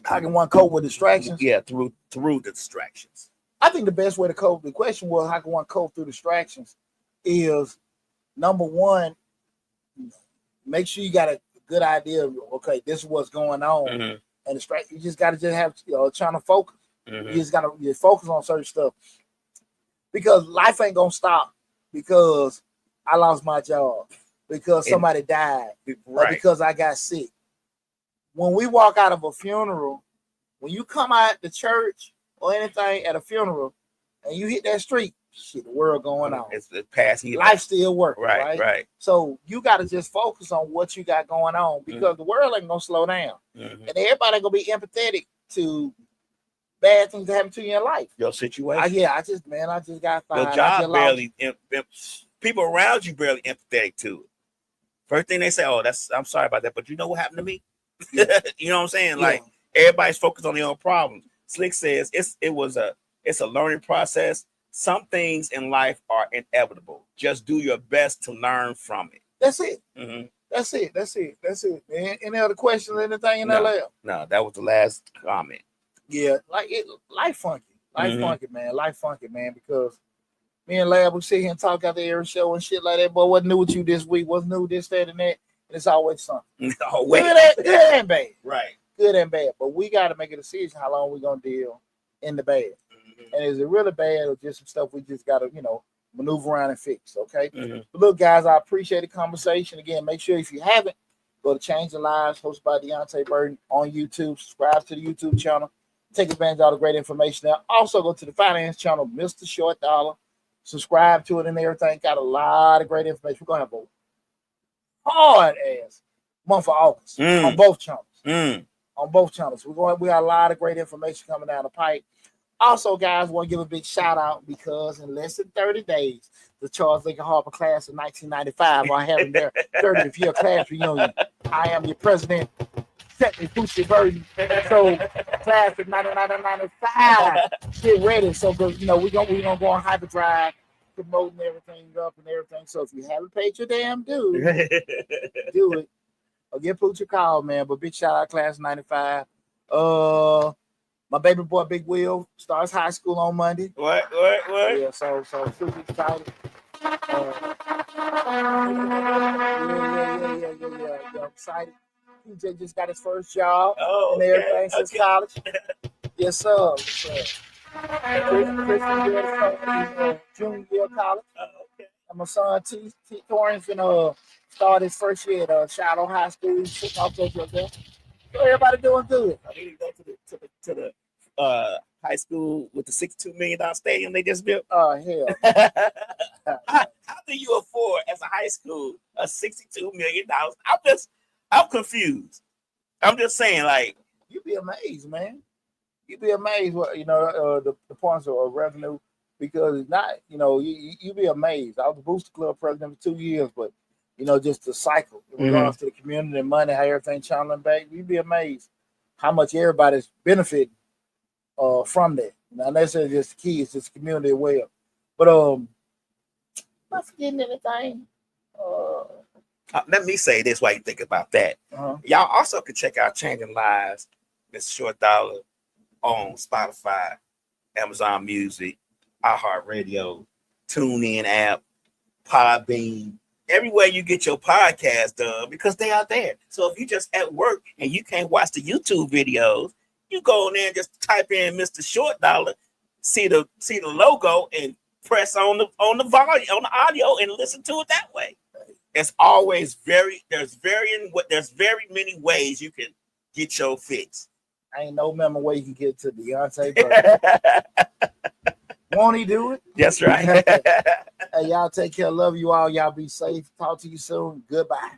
A: How can one cope with distractions?
B: Yeah, through the distractions.
A: I think the best way to cope, the question was, how can one cope through distractions, is number one, make sure you got a good idea of, okay, this is what's going on. And you just got to have, trying to focus. You just got to focus on certain stuff. Because life ain't going to stop because I lost my job, because somebody died, or because I got sick. When we walk out of a funeral, when you come out the church or anything at a funeral and you hit that street, shit, the world going on.
B: It's passing.
A: Life still working,
B: right?
A: So you got to just focus on what you got going on, because the world ain't going to slow down. And everybody going to be empathetic to bad things that happen to you in life.
B: Your situation.
A: I just got fired.
B: Your job barely, people around you barely empathetic to it. First thing they say, I'm sorry about that, but you know what happened to me? You know what I'm saying? Like, everybody's focused on their own problems. Slick says it's a learning process. Some things in life are inevitable. Just do your best to learn from it.
A: That's it. That's it. Any other questions, anything in that lab?
B: No, that was the last comment.
A: Yeah, life funky. Funky, man. Life funky, man, because me and Lab, we sit here and talk out the every show and shit like that. Boy, what's new with you this week? What's new, this, that, and that? And it's always something. Good and bad.
B: Right.
A: Good and bad. But we got to make a decision how long we're going to deal in the bad. And is it really bad or just some stuff we just got to, maneuver around and fix, okay? But look, guys, I appreciate the conversation. Again, make sure if you haven't, go to Change the Lives, hosted by Deonte Burden on YouTube. Subscribe to the YouTube channel. Take advantage of all the great information there. Also, go to the finance channel, Mr. Short Dollar. Subscribe to it and everything. Got a lot of great information. We're going to have a hard-ass month of August on both channels. On both channels. We got a lot of great information coming down the pipe. Also, guys, want to give a big shout out because in less than 30 days, the Charles Lincoln Harper class of 1995 are having their 30th year class reunion. I am your president, Deonte Burden. So, class of 1995, get ready. So, we're gonna go on hyperdrive, promoting everything up and everything. So, if you haven't paid your damn due, do it. Or give Pooch a call, man. But big shout out, class of 95. My baby boy Big Will starts high school on Monday.
B: What?
A: Yeah, so super excited. Yeah. I'm excited. PJ just got his first job and everything since college. Yes, sir. Chris junior year of college. And my son T. Torrance gonna start his first year at Shiloh High School. He's off there. So everybody doing good.
B: I need to go to the high school with the $62 million stadium they just built?
A: Oh, hell.
B: How do you afford as a high school a $62 million? I'm confused. I'm just saying, like,
A: you'd be amazed, man. You'd be amazed what the points of revenue, because it's not, you'd be amazed. I was the Booster Club president for 2 years, but just the cycle in regards to the community and money, how everything channeling back. You'd be amazed how much everybody's benefiting from that. Not necessarily just the kids, just the community as well. But not forgetting anything.
B: Let me say this while you think about that. Y'all also can check out Changing Lives, Mr. Short Dollar, on Spotify, Amazon Music, iHeartRadio, TuneIn app, Podbean, everywhere you get your podcast done, because they are there. So if you just at work and you can't watch the YouTube videos, you go in there and just type in Mr. Short Dollar, see the logo, and press on the volume on the audio and listen to it that way. It's always there's very many ways you can get your fix.
A: Ain't no member way you can get to Deonte Burden. Won't he do it?
B: That's right.
A: Hey, y'all take care. Love you all. Y'all be safe. Talk to you soon. Goodbye.